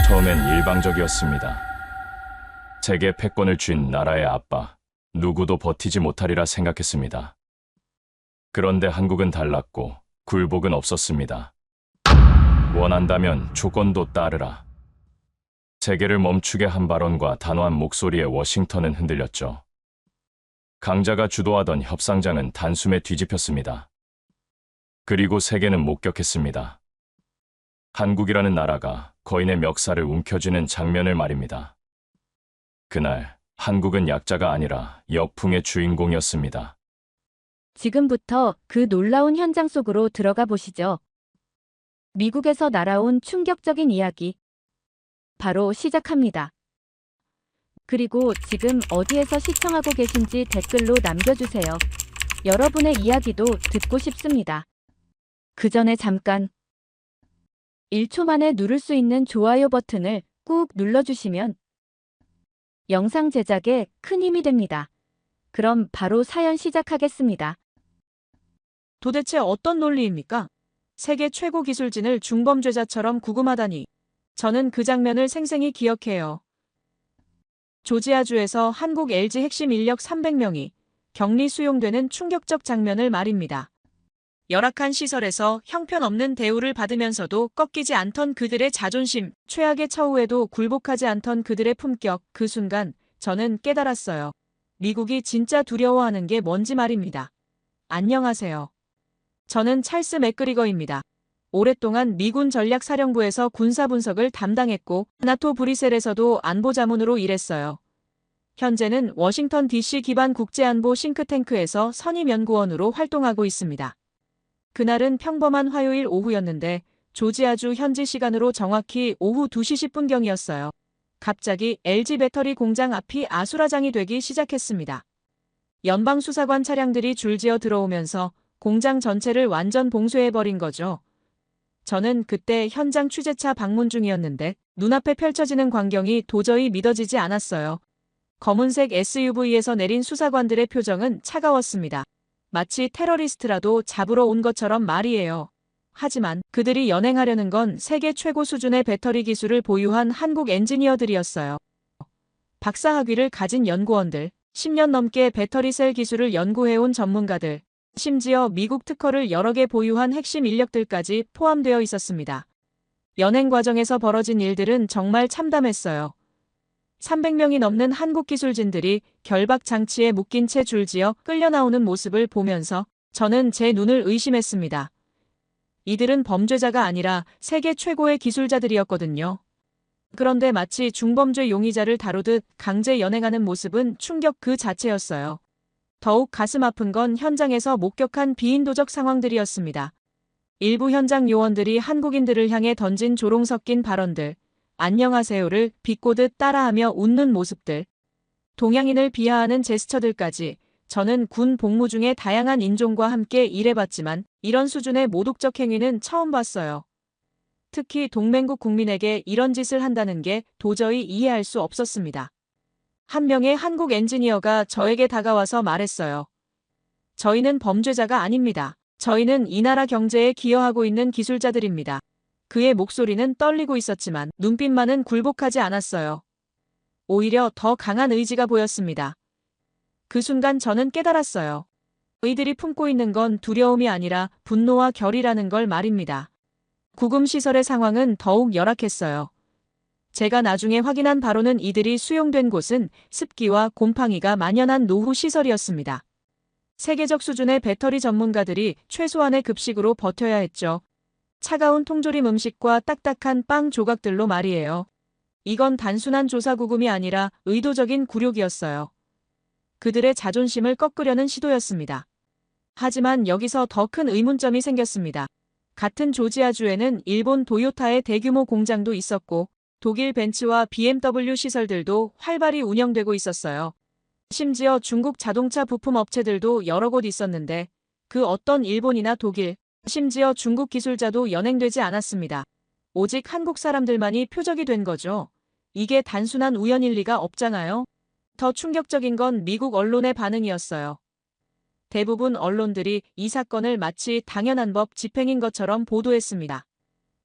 처음엔 일방적이었습니다. 세계 패권을 쥔 나라의 아빠, 누구도 버티지 못하리라 생각했습니다. 그런데 한국은 달랐고 굴복은 없었습니다. 원한다면 조건도 따르라. 세계를 멈추게 한 발언과 단호한 목소리에 워싱턴은 흔들렸죠. 강자가 주도하던 협상장은 단숨에 뒤집혔습니다. 그리고 세계는 목격했습니다. 한국이라는 나라가 거인의 멱살을 움켜쥐는 장면을 말입니다. 그날 한국은 약자가 아니라 역풍의 주인공이었습니다. 지금부터 그 놀라운 현장 속으로 들어가 보시죠. 미국에서 날아온 충격적인 이야기. 바로 시작합니다. 그리고 지금 어디에서 시청하고 계신지 댓글로 남겨주세요. 여러분의 이야기도 듣고 싶습니다. 그 전에 잠깐 1초 만에 누를 수 있는 좋아요 버튼을 꾹 눌러주시면 영상 제작에 큰 힘이 됩니다. 그럼 바로 사연 시작하겠습니다. 도대체 어떤 논리입니까? 세계 최고 기술진을 중범죄자처럼 구금하다니. 저는 그 장면을 생생히 기억해요. 조지아주에서 한국 LG 핵심 인력 300명이 격리 수용되는 충격적 장면을 말입니다. 열악한 시설에서 형편없는 대우를 받으면서도 꺾이지 않던 그들의 자존심, 최악의 처우에도 굴복하지 않던 그들의 품격, 그 순간 저는 깨달았어요. 미국이 진짜 두려워하는 게 뭔지 말입니다. 안녕하세요. 저는 찰스 맥그리거입니다. 오랫동안 미군 전략사령부에서 군사분석을 담당했고 나토 브뤼셀에서도 안보자문으로 일했어요. 현재는 워싱턴 DC 기반 국제안보 싱크탱크에서 선임연구원으로 활동하고 있습니다. 그날은 평범한 화요일 오후였는데 조지아주 현지 시간으로 정확히 오후 2시 10분경이었어요. 갑자기 LG 배터리 공장 앞이 아수라장이 되기 시작했습니다. 연방수사관 차량들이 줄지어 들어오면서 공장 전체를 완전 봉쇄해버린 거죠. 저는 그때 현장 취재차 방문 중이었는데 눈앞에 펼쳐지는 광경이 도저히 믿어지지 않았어요. 검은색 SUV에서 내린 수사관들의 표정은 차가웠습니다. 마치 테러리스트라도 잡으러 온 것처럼 말이에요. 하지만 그들이 연행하려는 건 세계 최고 수준의 배터리 기술을 보유한 한국 엔지니어들이었어요. 박사학위를 가진 연구원들, 10년 넘게 배터리 셀 기술을 연구해온 전문가들, 심지어 미국 특허를 여러 개 보유한 핵심 인력들까지 포함되어 있었습니다. 연행 과정에서 벌어진 일들은 정말 참담했어요. 300명이 넘는 한국 기술진들이 결박 장치에 묶인 채 줄지어 끌려 나오는 모습을 보면서 저는 제 눈을 의심했습니다. 이들은 범죄자가 아니라 세계 최고의 기술자들이었거든요. 그런데 마치 중범죄 용의자를 다루듯 강제 연행하는 모습은 충격 그 자체였어요. 더욱 가슴 아픈 건 현장에서 목격한 비인도적 상황들이었습니다. 일부 현장 요원들이 한국인들을 향해 던진 조롱 섞인 발언들, 안녕하세요를 비꼬듯 따라하며 웃는 모습들, 동양인을 비하하는 제스처들까지. 저는 군 복무 중에 다양한 인종과 함께 일해봤지만 이런 수준의 모독적 행위는 처음 봤어요. 특히 동맹국 국민에게 이런 짓을 한다는 게 도저히 이해할 수 없었습니다. 한 명의 한국 엔지니어가 저에게 다가와서 말했어요. 저희는 범죄자가 아닙니다. 저희는 이 나라 경제에 기여하고 있는 기술자들입니다. 그의 목소리는 떨리고 있었지만 눈빛만은 굴복하지 않았어요. 오히려 더 강한 의지가 보였습니다. 그 순간 저는 깨달았어요. 이들이 품고 있는 건 두려움이 아니라 분노와 결이라는 걸 말입니다. 구금시설의 상황은 더욱 열악했어요. 제가 나중에 확인한 바로는 이들이 수용된 곳은 습기와 곰팡이가 만연한 노후 시설이었습니다. 세계적 수준의 배터리 전문가들이 최소한의 급식으로 버텨야 했죠. 차가운 통조림 음식과 딱딱한 빵 조각들로 말이에요. 이건 단순한 조사구금이 아니라 의도적인 굴욕이었어요. 그들의 자존심을 꺾으려는 시도였습니다. 하지만 여기서 더 큰 의문점이 생겼습니다. 같은 조지아주에는 일본 도요타의 대규모 공장도 있었고 독일 벤츠와 BMW 시설들도 활발히 운영되고 있었어요. 심지어 중국 자동차 부품 업체들도 여러 곳 있었는데 그 어떤 일본이나 독일, 심지어 중국 기술자도 연행되지 않았습니다. 오직 한국 사람들만이 표적이 된 거죠. 이게 단순한 우연일 리가 없잖아요. 더 충격적인 건 미국 언론의 반응이었어요. 대부분 언론들이 이 사건을 마치 당연한 법 집행인 것처럼 보도했습니다.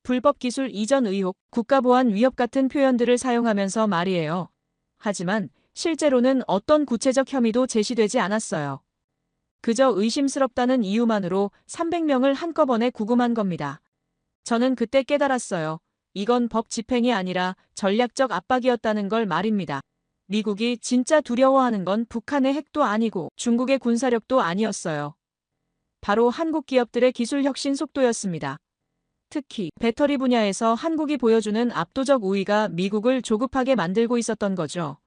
불법 기술 이전 의혹, 국가보안 위협 같은 표현들을 사용하면서 말이에요. 하지만 실제로는 어떤 구체적 혐의도 제시되지 않았어요. 그저 의심스럽다는 이유만으로 300명을 한꺼번에 구금한 겁니다. 저는 그때 깨달았어요. 이건 법 집행이 아니라 전략적 압박이었다는 걸 말입니다. 미국이 진짜 두려워하는 건 북한의 핵도 아니고 중국의 군사력도 아니었어요. 바로 한국 기업들의 기술 혁신 속도였습니다. 특히 배터리 분야에서 한국이 보여주는 압도적 우위가 미국을 조급하게 만들고 있었던 거죠.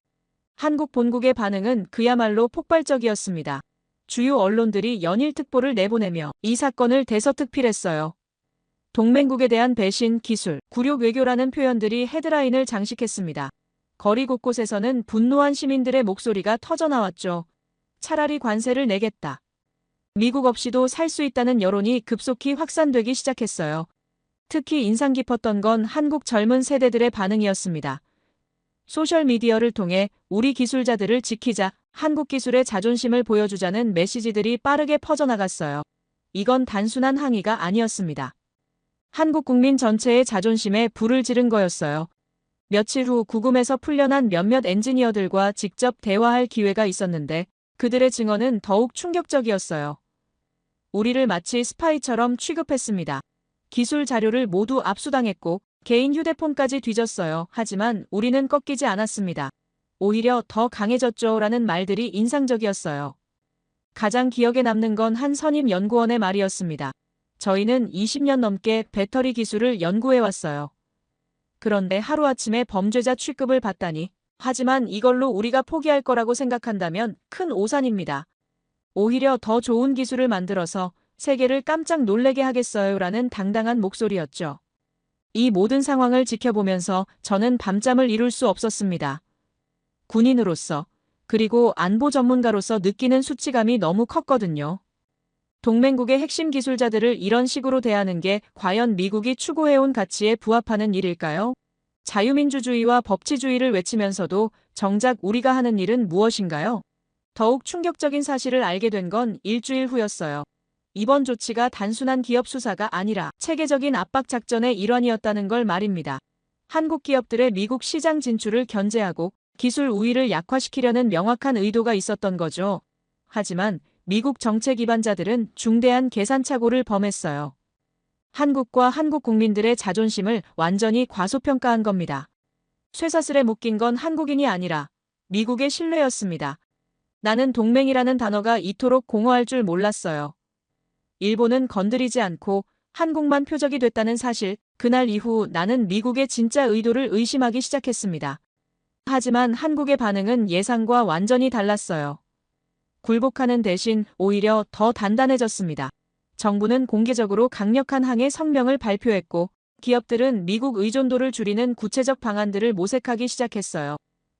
한국 본국의 반응은 그야말로 폭발적이었습니다. 주요 언론들이 연일 특보를 내보내며 이 사건을 대서특필했어요. 동맹국에 대한 배신, 기술, 굴욕 외교라는 표현들이 헤드라인을 장식했습니다. 거리 곳곳에서는 분노한 시민들의 목소리가 터져나왔죠. 차라리 관세를 내겠다. 미국 없이도 살 수 있다는 여론이 급속히 확산되기 시작했어요. 특히 인상 깊었던 건 한국 젊은 세대들의 반응이었습니다. 소셜미디어를 통해 우리 기술자들을 지키자, 한국 기술의 자존심을 보여주자는 메시지들이 빠르게 퍼져나갔어요. 이건 단순한 항의가 아니었습니다. 한국 국민 전체의 자존심에 불을 지른 거였어요. 며칠 후 구금에서 풀려난 몇몇 엔지니어들과 직접 대화할 기회가 있었는데 그들의 증언은 더욱 충격적이었어요. 우리를 마치 스파이처럼 취급했습니다. 기술 자료를 모두 압수당했고 개인 휴대폰까지 뒤졌어요. 하지만 우리는 꺾이지 않았습니다. 오히려 더 강해졌죠라는 말들이 인상적이었어요. 가장 기억에 남는 건 한 선임 연구원의 말이었습니다. 저희는 20년 넘게 배터리 기술을 연구해왔어요. 그런데 하루아침에 범죄자 취급을 받다니. 하지만 이걸로 우리가 포기할 거라고 생각한다면 큰 오산입니다. 오히려 더 좋은 기술을 만들어서 세계를 깜짝 놀래게 하겠어요라는 당당한 목소리였죠. 이 모든 상황을 지켜보면서 저는 밤잠을 이룰 수 없었습니다. 군인으로서, 그리고 안보 전문가로서 느끼는 수치감이 너무 컸거든요. 동맹국의 핵심 기술자들을 이런 식으로 대하는 게 과연 미국이 추구해온 가치에 부합하는 일일까요? 자유민주주의와 법치주의를 외치면서도 정작 우리가 하는 일은 무엇인가요? 더욱 충격적인 사실을 알게 된 건 일주일 후였어요. 이번 조치가 단순한 기업 수사가 아니라 체계적인 압박 작전의 일환이었다는 걸 말입니다. 한국 기업들의 미국 시장 진출을 견제하고 기술 우위를 약화시키려는 명확한 의도가 있었던 거죠. 하지만 미국 정책 기반자들은 중대한 계산착오를 범했어요. 한국과 한국 국민들의 자존심을 완전히 과소평가한 겁니다. 쇠사슬에 묶인 건 한국인이 아니라 미국의 신뢰였습니다. 나는 동맹이라는 단어가 이토록 공허할 줄 몰랐어요. 일본은 건드리지 않고 한국만 표적이 됐다는 사실, 그날 이후 나는 미국의 진짜 의도를 의심하기 시작했습니다. 하지만 한국의 반응은 예상과 완전히 달랐어요. 굴복하는 대신 오히려 더 단단해졌습니다. 정부는 공개적으로 강력한 항해 성명을 발표했고 기업들은 미국 의존도를 줄이는 구체적 방안들을 모색하기 시작했어요.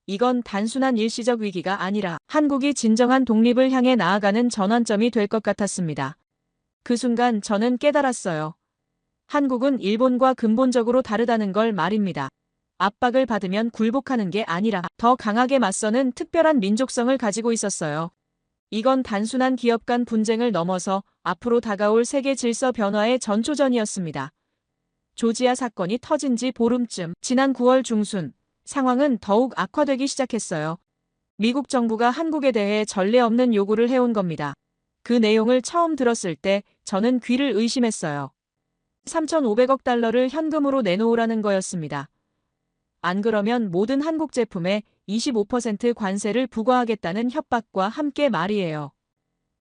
이건 단순한 일시적 위기가 아니라 한국이 진정한 독립을 향해 나아가는 전환점이 될 것 같았습니다. 그 순간 저는 깨달았어요. 한국은 일본과 근본적으로 다르다는 걸 말입니다. 압박을 받으면 굴복하는 게 아니라 더 강하게 맞서는 특별한 민족성을 가지고 있었어요. 이건 단순한 기업 간 분쟁을 넘어서 앞으로 다가올 세계 질서 변화의 전초전이었습니다. 조지아 사건이 터진 지 보름쯤 지난 9월 중순, 상황은 더욱 악화되기 시작했어요. 미국 정부가 한국에 대해 전례 없는 요구를 해온 겁니다. 그 내용을 처음 들었을 때 저는 귀를 의심했어요. 3,500억 달러를 현금으로 내놓으라는 거였습니다. 안 그러면 모든 한국 제품에 25% 관세를 부과하겠다는 협박과 함께 말이에요.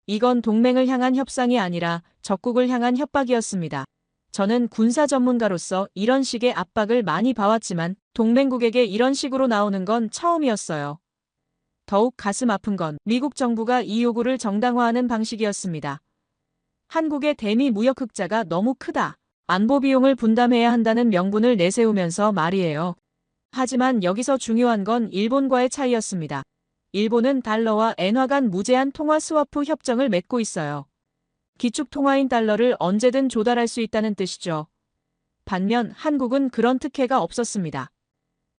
이건 동맹을 향한 협상이 아니라 적국을 향한 협박이었습니다. 저는 군사 전문가로서 이런 식의 압박을 많이 봐왔지만 동맹국에게 이런 식으로 나오는 건 처음이었어요. 더욱 가슴 아픈 건 미국 정부가 이 요구를 정당화하는 방식이었습니다. 한국의 대미 무역 흑자가 너무 크다. 안보 비용을 분담해야 한다는 명분을 내세우면서 말이에요. 하지만 여기서 중요한 건 일본과의 차이였습니다. 일본은 달러와 엔화 간 무제한 통화 스와프 협정을 맺고 있어요. 기축 통화인 달러를 언제든 조달할 수 있다는 뜻이죠. 반면 한국은 그런 특혜가 없었습니다.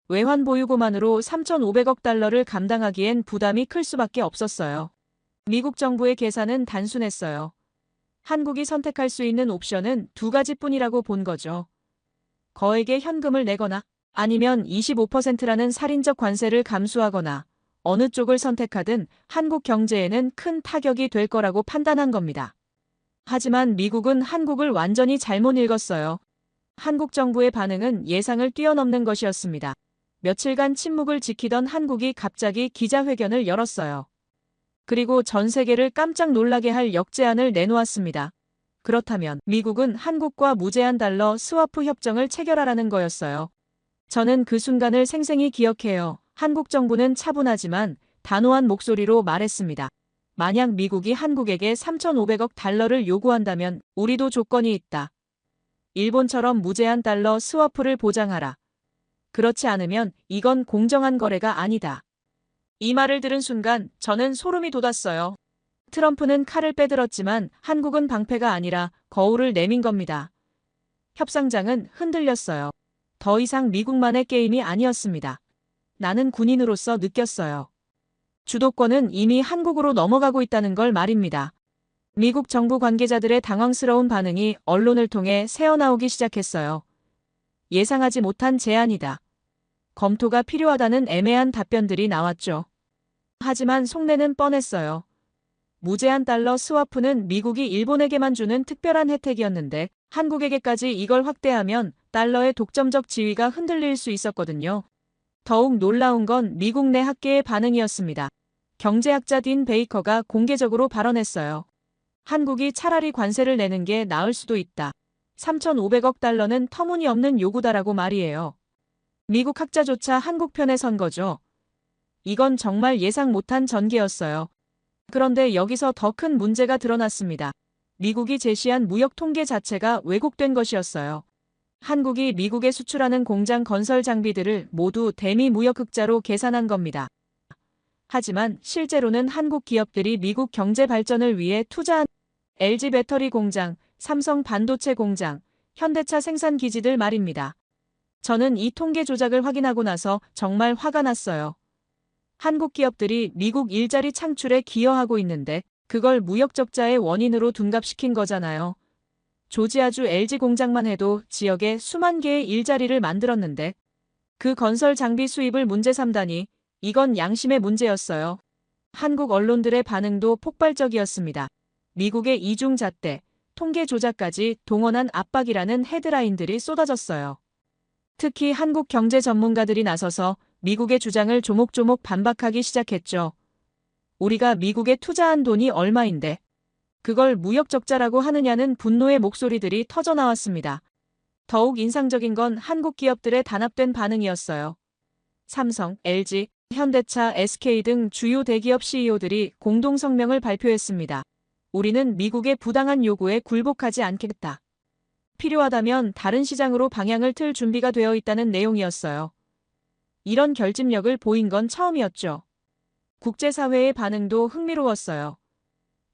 외환 보유고만으로 3,500억 달러를 감당하기엔 부담이 클 수밖에 없었어요. 미국 정부의 계산은 단순했어요. 한국이 선택할 수 있는 옵션은 두 가지뿐이라고 본 거죠. 거액의 현금을 내거나 아니면 25%라는 살인적 관세를 감수하거나 어느 쪽을 선택하든 한국 경제에는 큰 타격이 될 거라고 판단한 겁니다. 하지만 미국은 한국을 완전히 잘못 읽었어요. 한국 정부의 반응은 예상을 뛰어넘는 것이었습니다. 며칠간 침묵을 지키던 한국이 갑자기 기자회견을 열었어요. 그리고 전 세계를 깜짝 놀라게 할 역제안을 내놓았습니다. 그렇다면 미국은 한국과 무제한 달러 스와프 협정을 체결하라는 거였어요. 저는 그 순간을 생생히 기억해요. 한국 정부는 차분하지만 단호한 목소리로 말했습니다. 만약 미국이 한국에게 3,500억 달러를 요구한다면 우리도 조건이 있다. 일본처럼 무제한 달러 스와프를 보장하라. 그렇지 않으면 이건 공정한 거래가 아니다. 이 말을 들은 순간 저는 소름이 돋았어요. 트럼프는 칼을 빼들었지만 한국은 방패가 아니라 거울을 내민 겁니다. 협상장은 흔들렸어요. 더 이상 미국만의 게임이 아니었습니다. 나는 군인으로서 느꼈어요. 주도권은 이미 한국으로 넘어가고 있다는 걸 말입니다. 미국 정부 관계자들의 당황스러운 반응이 언론을 통해 새어나오기 시작했어요. 예상하지 못한 제안이다. 검토가 필요하다는 애매한 답변들이 나왔죠. 하지만 속내는 뻔했어요. 무제한 달러 스와프는 미국이 일본에게만 주는 특별한 혜택이었는데 한국에게까지 이걸 확대하면 달러의 독점적 지위가 흔들릴 수 있었거든요. 더욱 놀라운 건 미국 내 학계의 반응이었습니다. 경제학자 딘 베이커가 공개적으로 발언했어요. 한국이 차라리 관세를 내는 게 나을 수도 있다. 3,500억 달러는 터무니없는 요구다라고 말이에요. 미국 학자조차 한국 편에 선 거죠. 이건 정말 예상 못한 전개였어요. 그런데 여기서 더 큰 문제가 드러났습니다. 미국이 제시한 무역 통계 자체가 왜곡된 것이었어요. 한국이 미국에 수출하는 공장 건설 장비들을 모두 대미 무역 흑자로 계산한 겁니다. 하지만 실제로는 한국 기업들이 미국 경제 발전을 위해 투자한 LG 배터리 공장, 삼성 반도체 공장, 현대차 생산 기지들 말입니다. 저는 이 통계 조작을 확인하고 나서 정말 화가 났어요. 한국 기업들이 미국 일자리 창출에 기여하고 있는데 그걸 무역 적자의 원인으로 둔갑시킨 거잖아요. 조지아주 LG 공장만 해도 지역에 수만 개의 일자리를 만들었는데 그 건설 장비 수입을 문제 삼다니 이건 양심의 문제였어요. 한국 언론들의 반응도 폭발적이었습니다. 미국의 이중잣대, 통계 조작까지 동원한 압박이라는 헤드라인들이 쏟아졌어요. 특히 한국 경제 전문가들이 나서서 미국의 주장을 조목조목 반박하기 시작했죠. 우리가 미국에 투자한 돈이 얼마인데 그걸 무역 적자라고 하느냐는 분노의 목소리들이 터져나왔습니다. 더욱 인상적인 건 한국 기업들의 단합된 반응이었어요. 삼성, LG, 현대차, SK 등 주요 대기업 CEO들이 공동 성명을 발표했습니다. 우리는 미국의 부당한 요구에 굴복하지 않겠다. 필요하다면 다른 시장으로 방향을 틀 준비가 되어 있다는 내용이었어요. 이런 결집력을 보인 건 처음이었죠. 국제사회의 반응도 흥미로웠어요.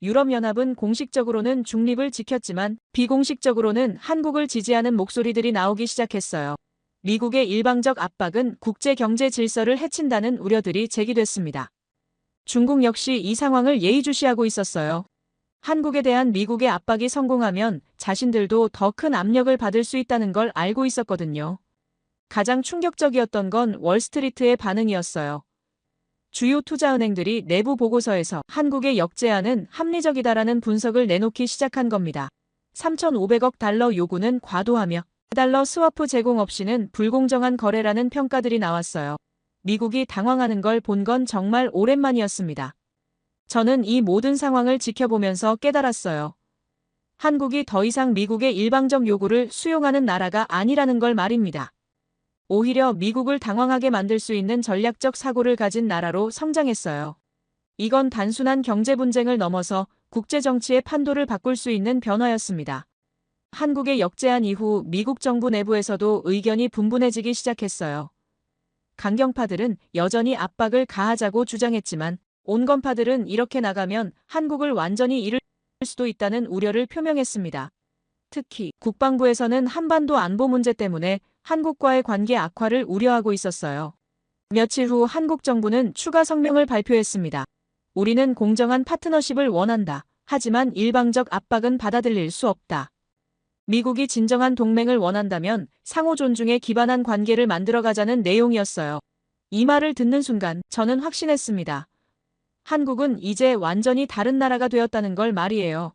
유럽연합은 공식적으로는 중립을 지켰지만 비공식적으로는 한국을 지지하는 목소리들이 나오기 시작했어요. 미국의 일방적 압박은 국제 경제 질서를 해친다는 우려들이 제기됐습니다. 중국 역시 이 상황을 예의주시하고 있었어요. 한국에 대한 미국의 압박이 성공하면 자신들도 더 큰 압력을 받을 수 있다는 걸 알고 있었거든요. 가장 충격적이었던 건 월스트리트의 반응이었어요. 주요 투자은행들이 내부 보고서에서 한국의 역제안은 합리적이다라는 분석을 내놓기 시작한 겁니다. 3,500억 달러 요구는 과도하며 달러 스와프 제공 없이는 불공정한 거래라는 평가들이 나왔어요. 미국이 당황하는 걸 본 건 정말 오랜만이었습니다. 저는 이 모든 상황을 지켜보면서 깨달았어요. 한국이 더 이상 미국의 일방적 요구를 수용하는 나라가 아니라는 걸 말입니다. 오히려 미국을 당황하게 만들 수 있는 전략적 사고를 가진 나라로 성장했어요. 이건 단순한 경제 분쟁을 넘어서 국제 정치의 판도를 바꿀 수 있는 변화였습니다. 한국의 역제안 이후 미국 정부 내부에서도 의견이 분분해지기 시작했어요. 강경파들은 여전히 압박을 가하자고 주장했지만 온건파들은 이렇게 나가면 한국을 완전히 잃을 수도 있다는 우려를 표명했습니다. 특히 국방부에서는 한반도 안보 문제 때문에 한국과의 관계 악화를 우려하고 있었어요. 며칠 후 한국 정부는 추가 성명을 발표했습니다. 우리는 공정한 파트너십을 원한다. 하지만 일방적 압박은 받아들일 수 없다. 미국이 진정한 동맹을 원한다면 상호 존중에 기반한 관계를 만들어가자는 내용이었어요. 이 말을 듣는 순간 저는 확신했습니다. 한국은 이제 완전히 다른 나라가 되었다는 걸 말이에요.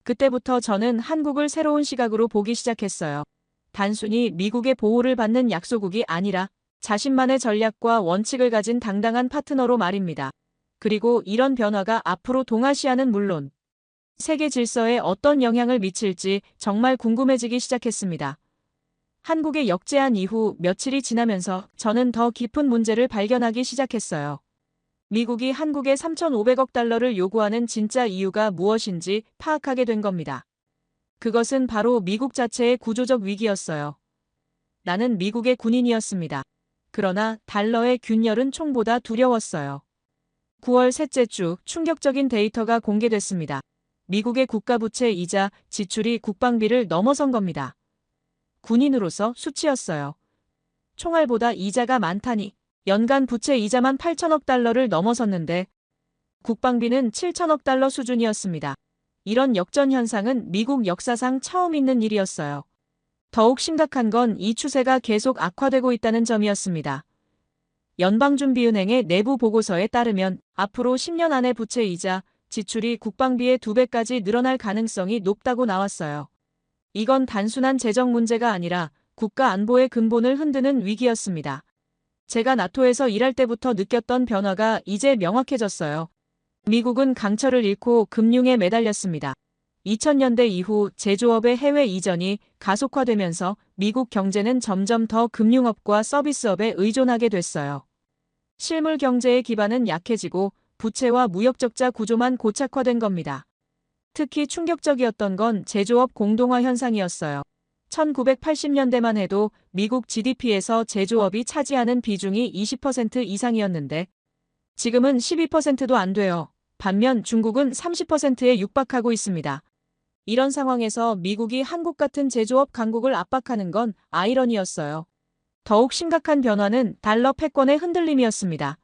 그때부터 저는 한국을 새로운 시각으로 보기 시작했어요. 단순히 미국의 보호를 받는 약소국이 아니라 자신만의 전략과 원칙을 가진 당당한 파트너로 말입니다. 그리고 이런 변화가 앞으로 동아시아는 물론 세계 질서에 어떤 영향을 미칠지 정말 궁금해지기 시작했습니다. 한국의 역제안 이후 며칠이 지나면서 저는 더 깊은 문제를 발견하기 시작했어요. 미국이 한국에 3,500억 달러를 요구하는 진짜 이유가 무엇인지 파악하게 된 겁니다. 그것은 바로 미국 자체의 구조적 위기였어요. 나는 미국의 군인이었습니다. 그러나 달러의 균열은 총보다 두려웠어요. 9월 셋째 주 충격적인 데이터가 공개됐습니다. 미국의 국가부채 이자 지출이 국방비를 넘어선 겁니다. 군인으로서 수치였어요. 총알보다 이자가 많다니. 연간 부채 이자만 8천억 달러를 넘어섰는데 국방비는 7천억 달러 수준이었습니다. 이런 역전 현상은 미국 역사상 처음 있는 일이었어요. 더욱 심각한 건 이 추세가 계속 악화되고 있다는 점이었습니다. 연방준비은행의 내부 보고서에 따르면 앞으로 10년 안에 부채 이자 지출이 국방비의 2배까지 늘어날 가능성이 높다고 나왔어요. 이건 단순한 재정 문제가 아니라 국가 안보의 근본을 흔드는 위기였습니다. 제가 나토에서 일할 때부터 느꼈던 변화가 이제 명확해졌어요. 미국은 강철을 잃고 금융에 매달렸습니다. 2000년대 이후 제조업의 해외 이전이 가속화되면서 미국 경제는 점점 더 금융업과 서비스업에 의존하게 됐어요. 실물 경제의 기반은 약해지고 부채와 무역 적자 구조만 고착화된 겁니다. 특히 충격적이었던 건 제조업 공동화 현상이었어요. 1980년대만 해도 미국 GDP에서 제조업이 차지하는 비중이 20% 이상이었는데 지금은 12%도 안 돼요. 반면 중국은 30%에 육박하고 있습니다. 이런 상황에서 미국이 한국 같은 제조업 강국을 압박하는 건 아이러니였어요. 더욱 심각한 변화는 달러 패권의 흔들림이었습니다.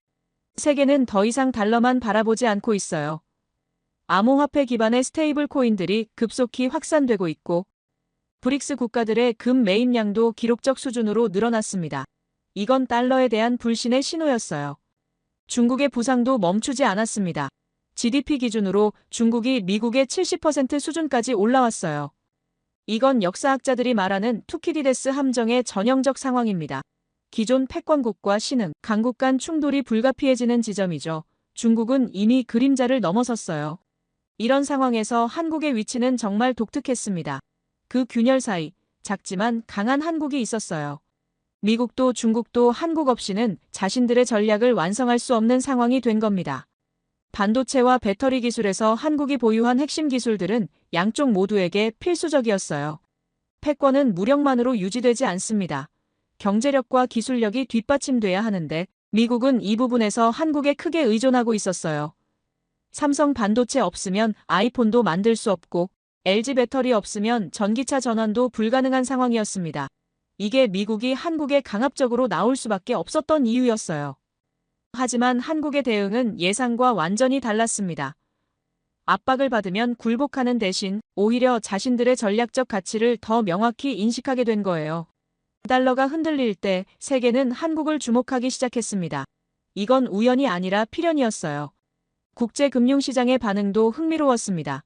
세계는 더 이상 달러만 바라보지 않고 있어요. 암호화폐 기반의 스테이블 코인들이 급속히 확산되고 있고 브릭스 국가들의 금 매입량도 기록적 수준으로 늘어났습니다. 이건 달러에 대한 불신의 신호였어요. 중국의 부상도 멈추지 않았습니다. GDP 기준으로 중국이 미국의 70% 수준까지 올라왔어요. 이건 역사학자들이 말하는 투키디데스 함정의 전형적 상황입니다. 기존 패권국과 신흥, 강국 간 충돌이 불가피해지는 지점이죠. 중국은 이미 그림자를 넘어섰어요. 이런 상황에서 한국의 위치는 정말 독특했습니다. 그 균열 사이 작지만 강한 한국이 있었어요. 미국도 중국도 한국 없이는 자신들의 전략을 완성할 수 없는 상황이 된 겁니다. 반도체와 배터리 기술에서 한국이 보유한 핵심 기술들은 양쪽 모두에게 필수적이었어요. 패권은 무력만으로 유지되지 않습니다. 경제력과 기술력이 뒷받침돼야 하는데 미국은 이 부분에서 한국에 크게 의존하고 있었어요. 삼성 반도체 없으면 아이폰도 만들 수 없고 LG 배터리 없으면 전기차 전환도 불가능한 상황이었습니다. 이게 미국이 한국에 강압적으로 나올 수밖에 없었던 이유였어요. 하지만 한국의 대응은 예상과 완전히 달랐습니다. 압박을 받으면 굴복하는 대신 오히려 자신들의 전략적 가치를 더 명확히 인식하게 된 거예요. 달러가 흔들릴 때 세계는 한국을 주목하기 시작했습니다. 이건 우연이 아니라 필연이었어요. 국제금융시장의 반응도 흥미로웠습니다.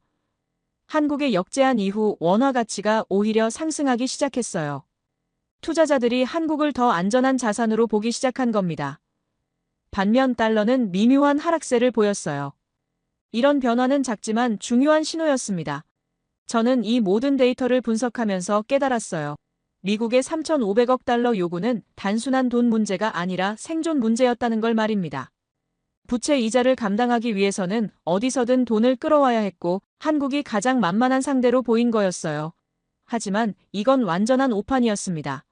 한국의 역제안 이후 원화 가치가 오히려 상승하기 시작했어요. 투자자들이 한국을 더 안전한 자산으로 보기 시작한 겁니다. 반면 달러는 미묘한 하락세를 보였어요. 이런 변화는 작지만 중요한 신호였습니다. 저는 이 모든 데이터를 분석하면서 깨달았어요. 미국의 3,500억 달러 요구는 단순한 돈 문제가 아니라 생존 문제였다는 걸 말입니다. 부채 이자를 감당하기 위해서는 어디서든 돈을 끌어와야 했고 한국이 가장 만만한 상대로 보인 거였어요. 하지만 이건 완전한 오판이었습니다.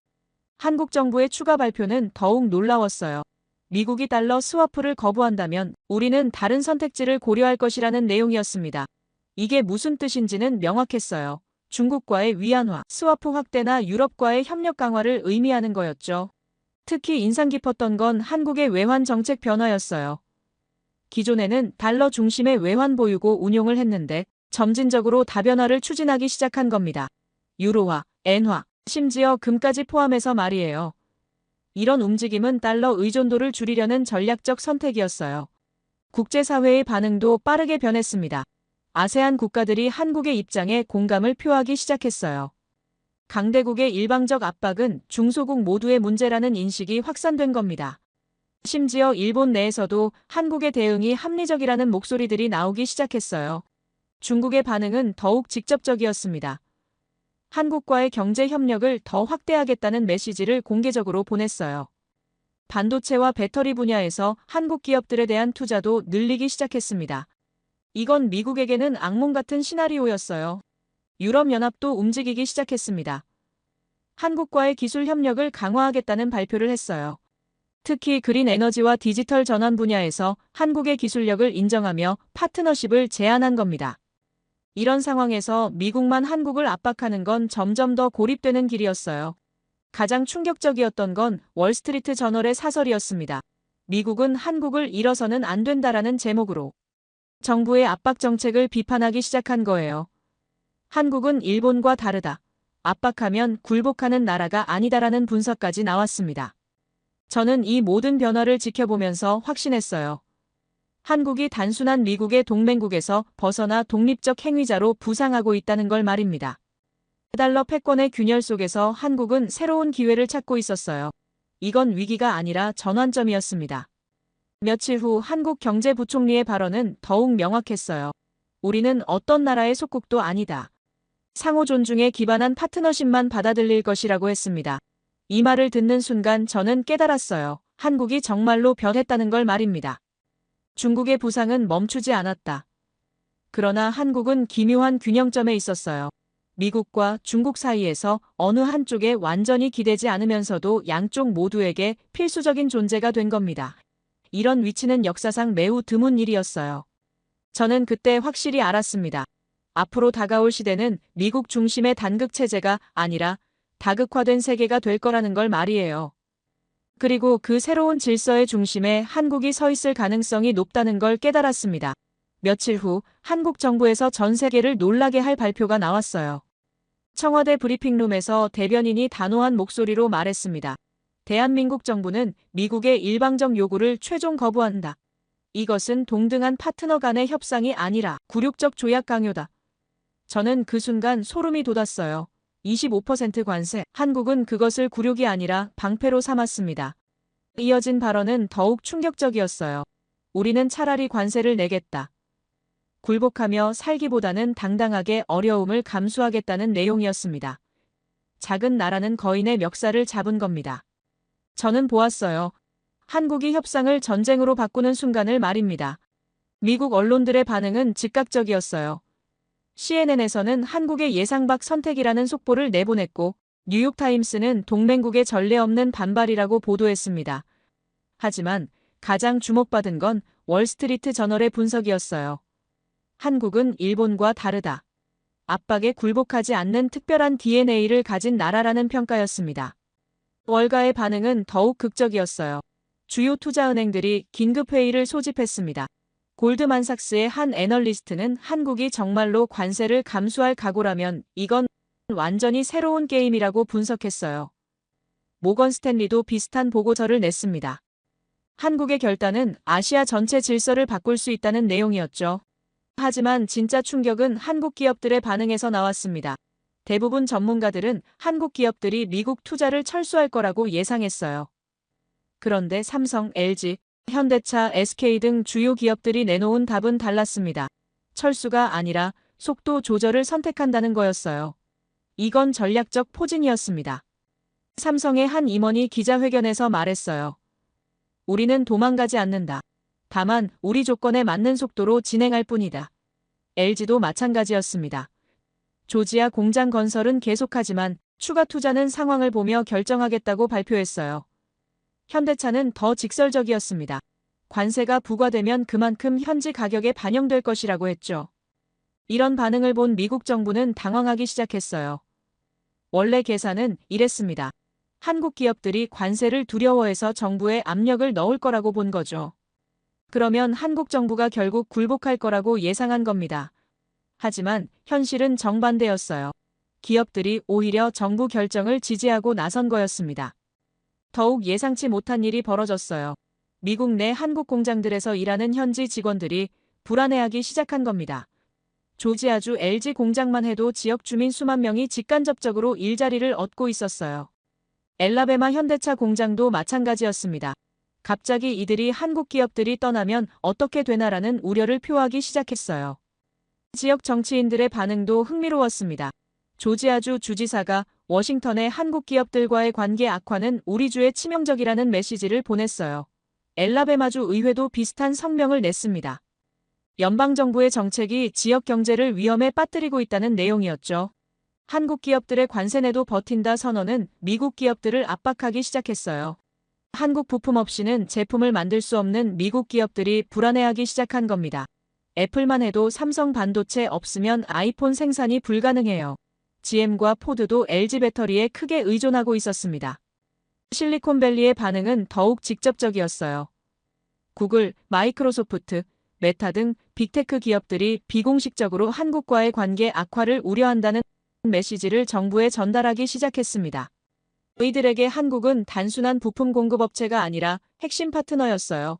한국 정부의 추가 발표는 더욱 놀라웠어요. 미국이 달러 스와프를 거부한다면 우리는 다른 선택지를 고려할 것이라는 내용이었습니다. 이게 무슨 뜻인지는 명확했어요. 중국과의 위안화, 스와프 확대나 유럽과의 협력 강화를 의미하는 거였죠. 특히 인상 깊었던 건 한국의 외환 정책 변화였어요. 기존에는 달러 중심의 외환 보유고 운용을 했는데 점진적으로 다변화를 추진하기 시작한 겁니다. 유로화, 엔화, 심지어 금까지 포함해서 말이에요. 이런 움직임은 달러 의존도를 줄이려는 전략적 선택이었어요. 국제사회의 반응도 빠르게 변했습니다. 아세안 국가들이 한국의 입장에 공감을 표하기 시작했어요. 강대국의 일방적 압박은 중소국 모두의 문제라는 인식이 확산된 겁니다. 심지어 일본 내에서도 한국의 대응이 합리적이라는 목소리들이 나오기 시작했어요. 중국의 반응은 더욱 직접적이었습니다. 한국과의 경제 협력을 더 확대하겠다는 메시지를 공개적으로 보냈어요. 반도체와 배터리 분야에서 한국 기업들에 대한 투자도 늘리기 시작했습니다. 이건 미국에게는 악몽 같은 시나리오였어요. 유럽연합도 움직이기 시작했습니다. 한국과의 기술 협력을 강화하겠다는 발표를 했어요. 특히 그린 에너지와 디지털 전환 분야에서 한국의 기술력을 인정하며 파트너십을 제안한 겁니다. 이런 상황에서 미국만 한국을 압박하는 건 점점 더 고립되는 길이었어요. 가장 충격적이었던 건 월스트리트 저널의 사설이었습니다. 미국은 한국을 잃어서는 안 된다라는 제목으로 정부의 압박 정책을 비판하기 시작한 거예요. 한국은 일본과 다르다. 압박하면 굴복하는 나라가 아니다라는 분석까지 나왔습니다. 저는 이 모든 변화를 지켜보면서 확신했어요. 한국이 단순한 미국의 동맹국에서 벗어나 독립적 행위자로 부상하고 있다는 걸 말입니다. 달러 패권의 균열 속에서 한국은 새로운 기회를 찾고 있었어요. 이건 위기가 아니라 전환점이었습니다. 며칠 후 한국 경제부총리의 발언은 더욱 명확했어요. 우리는 어떤 나라의 속국도 아니다. 상호 존중에 기반한 파트너십만 받아들일 것이라고 했습니다. 이 말을 듣는 순간 저는 깨달았어요. 한국이 정말로 변했다는 걸 말입니다. 중국의 부상은 멈추지 않았다. 그러나 한국은 기묘한 균형점에 있었어요. 미국과 중국 사이에서 어느 한쪽에 완전히 기대지 않으면서도 양쪽 모두에게 필수적인 존재가 된 겁니다. 이런 위치는 역사상 매우 드문 일이었어요. 저는 그때 확실히 알았습니다. 앞으로 다가올 시대는 미국 중심의 단극 체제가 아니라 다극화된 세계가 될 거라는 걸 말이에요. 그리고 그 새로운 질서의 중심에 한국이 서 있을 가능성이 높다는 걸 깨달았습니다. 며칠 후 한국 정부에서 전 세계를 놀라게 할 발표가 나왔어요. 청와대 브리핑룸에서 대변인이 단호한 목소리로 말했습니다. 대한민국 정부는 미국의 일방적 요구를 최종 거부한다. 이것은 동등한 파트너 간의 협상이 아니라 굴욕적 조약 강요다. 저는 그 순간 소름이 돋았어요. 25% 관세. 한국은 그것을 굴욕이 아니라 방패로 삼았습니다. 이어진 발언은 더욱 충격적이었어요. 우리는 차라리 관세를 내겠다. 굴복하며 살기보다는 당당하게 어려움을 감수하겠다는 내용이었습니다. 작은 나라는 거인의 멱살을 잡은 겁니다. 저는 보았어요. 한국이 협상을 전쟁으로 바꾸는 순간을 말입니다. 미국 언론들의 반응은 즉각적이었어요. CNN에서는 한국의 예상 밖 선택이라는 속보를 내보냈고 뉴욕타임스는 동맹국의 전례 없는 반발이라고 보도했습니다. 하지만 가장 주목받은 건 월스트리트 저널의 분석이었어요. 한국은 일본과 다르다. 압박에 굴복하지 않는 특별한 DNA를 가진 나라라는 평가였습니다. 월가의 반응은 더욱 극적이었어요. 주요 투자은행들이 긴급회의를 소집했습니다. 골드만삭스의 한 애널리스트는 한국이 정말로 관세를 감수할 각오라면 이건 완전히 새로운 게임이라고 분석했어요. 모건 스탠리도 비슷한 보고서를 냈습니다. 한국의 결단은 아시아 전체 질서를 바꿀 수 있다는 내용이었죠. 하지만 진짜 충격은 한국 기업들의 반응에서 나왔습니다. 대부분 전문가들은 한국 기업들이 미국 투자를 철수할 거라고 예상했어요. 그런데 삼성, LG, 현대차, SK 등 주요 기업들이 내놓은 답은 달랐습니다. 철수가 아니라 속도 조절을 선택한다는 거였어요. 이건 전략적 포진이었습니다. 삼성의 한 임원이 기자회견에서 말했어요. 우리는 도망가지 않는다. 다만 우리 조건에 맞는 속도로 진행할 뿐이다. LG도 마찬가지였습니다. 조지아 공장 건설은 계속하지만 추가 투자는 상황을 보며 결정하겠다고 발표했어요. 현대차는 더 직설적이었습니다. 관세가 부과되면 그만큼 현지 가격에 반영될 것이라고 했죠. 이런 반응을 본 미국 정부는 당황하기 시작했어요. 원래 계산은 이랬습니다. 한국 기업들이 관세를 두려워해서 정부에 압력을 넣을 거라고 본 거죠. 그러면 한국 정부가 결국 굴복할 거라고 예상한 겁니다. 하지만 현실은 정반대였어요. 기업들이 오히려 정부 결정을 지지하고 나선 거였습니다. 더욱 예상치 못한 일이 벌어졌어요. 미국 내 한국 공장들에서 일하는 현지 직원들이 불안해하기 시작한 겁니다. 조지아주 LG 공장만 해도 지역 주민 수만 명이 직간접적으로 일자리를 얻고 있었어요. 엘라베마 현대차 공장도 마찬가지였습니다. 갑자기 이들이 한국 기업들이 떠나면 어떻게 되나라는 우려를 표하기 시작했어요. 지역 정치인들의 반응도 흥미로웠습니다. 조지아주 주지사가 워싱턴의 한국 기업들과의 관계 악화는 우리 주에 치명적이라는 메시지를 보냈어요. 엘라베마주 의회도 비슷한 성명을 냈습니다. 연방정부의 정책이 지역 경제를 위험에 빠뜨리고 있다는 내용이었죠. 한국 기업들의 관세내도 버틴다 선언은 미국 기업들을 압박하기 시작했어요. 한국 부품 없이는 제품을 만들 수 없는 미국 기업들이 불안해하기 시작한 겁니다. 애플만 해도 삼성 반도체 없으면 아이폰 생산이 불가능해요. GM과 포드도 LG 배터리에 크게 의존하고 있었습니다. 실리콘밸리의 반응은 더욱 직접적이었어요. 구글, 마이크로소프트, 메타 등 빅테크 기업들이 비공식적으로 한국과의 관계 악화를 우려한다는 메시지를 정부에 전달하기 시작했습니다. 이들에게 한국은 단순한 부품 공급업체가 아니라 핵심 파트너였어요.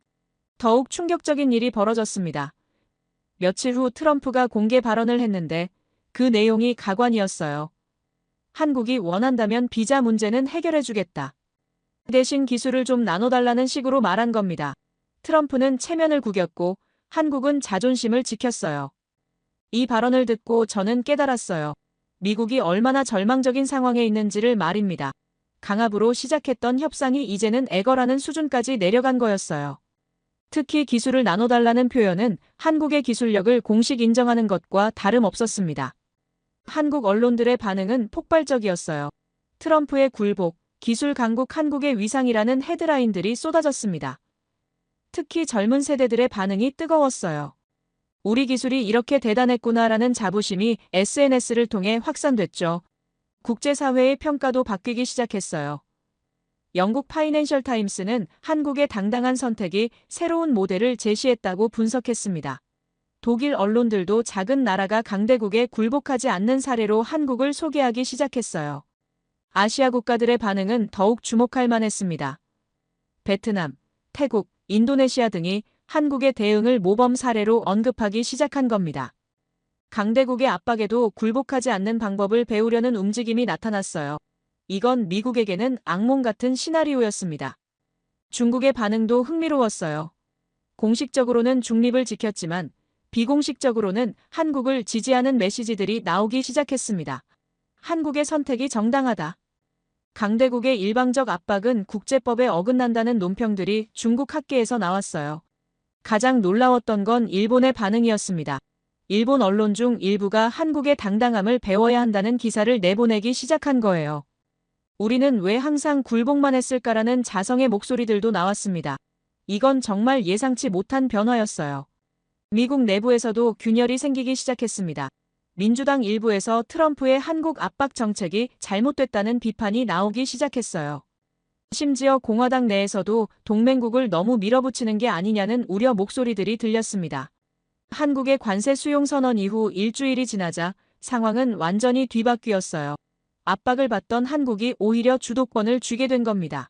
더욱 충격적인 일이 벌어졌습니다. 며칠 후 트럼프가 공개 발언을 했는데 그 내용이 가관이었어요. 한국이 원한다면 비자 문제는 해결해주겠다. 대신 기술을 좀 나눠달라는 식으로 말한 겁니다. 트럼프는 체면을 구겼고 한국은 자존심을 지켰어요. 이 발언을 듣고 저는 깨달았어요. 미국이 얼마나 절망적인 상황에 있는지를 말입니다. 강압으로 시작했던 협상이 이제는 애걸하는 수준까지 내려간 거였어요. 특히 기술을 나눠달라는 표현은 한국의 기술력을 공식 인정하는 것과 다름없었습니다. 한국 언론들의 반응은 폭발적이었어요. 트럼프의 굴복, 기술 강국 한국의 위상이라는 헤드라인들이 쏟아졌습니다. 특히 젊은 세대들의 반응이 뜨거웠어요. 우리 기술이 이렇게 대단했구나라는 자부심이 SNS를 통해 확산됐죠. 국제사회의 평가도 바뀌기 시작했어요. 영국 파이낸셜 타임스는 한국의 당당한 선택이 새로운 모델을 제시했다고 분석했습니다. 독일 언론들도 작은 나라가 강대국에 굴복하지 않는 사례로 한국을 소개하기 시작했어요. 아시아 국가들의 반응은 더욱 주목할 만했습니다. 베트남, 태국, 인도네시아 등이 한국의 대응을 모범 사례로 언급하기 시작한 겁니다. 강대국의 압박에도 굴복하지 않는 방법을 배우려는 움직임이 나타났어요. 이건 미국에게는 악몽 같은 시나리오였습니다. 중국의 반응도 흥미로웠어요. 공식적으로는 중립을 지켰지만 비공식적으로는 한국을 지지하는 메시지들이 나오기 시작했습니다. 한국의 선택이 정당하다. 강대국의 일방적 압박은 국제법에 어긋난다는 논평들이 중국 학계에서 나왔어요. 가장 놀라웠던 건 일본의 반응이었습니다. 일본 언론 중 일부가 한국의 당당함을 배워야 한다는 기사를 내보내기 시작한 거예요. 우리는 왜 항상 굴복만 했을까라는 자성의 목소리들도 나왔습니다. 이건 정말 예상치 못한 변화였어요. 미국 내부에서도 균열이 생기기 시작했습니다. 민주당 일부에서 트럼프의 한국 압박 정책이 잘못됐다는 비판이 나오기 시작했어요. 심지어 공화당 내에서도 동맹국을 너무 밀어붙이는 게 아니냐는 우려 목소리들이 들렸습니다. 한국의 관세 수용 선언 이후 일주일이 지나자 상황은 완전히 뒤바뀌었어요. 압박을 받던 한국이 오히려 주도권을 쥐게 된 겁니다.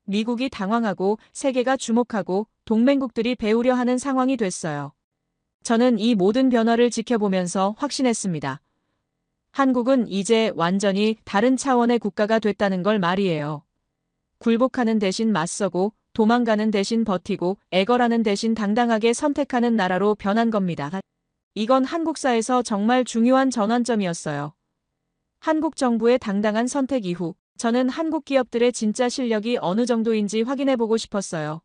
미국이 당황하고 세계가 주목하고 동맹국들이 배우려 하는 상황이 됐어요. 저는 이 모든 변화를 지켜보면서 확신했습니다. 한국은 이제 완전히 다른 차원의 국가가 됐다는 걸 말이에요. 굴복하는 대신 맞서고 도망가는 대신 버티고 애걸하는 대신 당당하게 선택하는 나라로 변한 겁니다. 이건 한국사에서 정말 중요한 전환점이었어요. 한국 정부의 당당한 선택 이후 저는 한국 기업들의 진짜 실력이 어느 정도인지 확인해보고 싶었어요.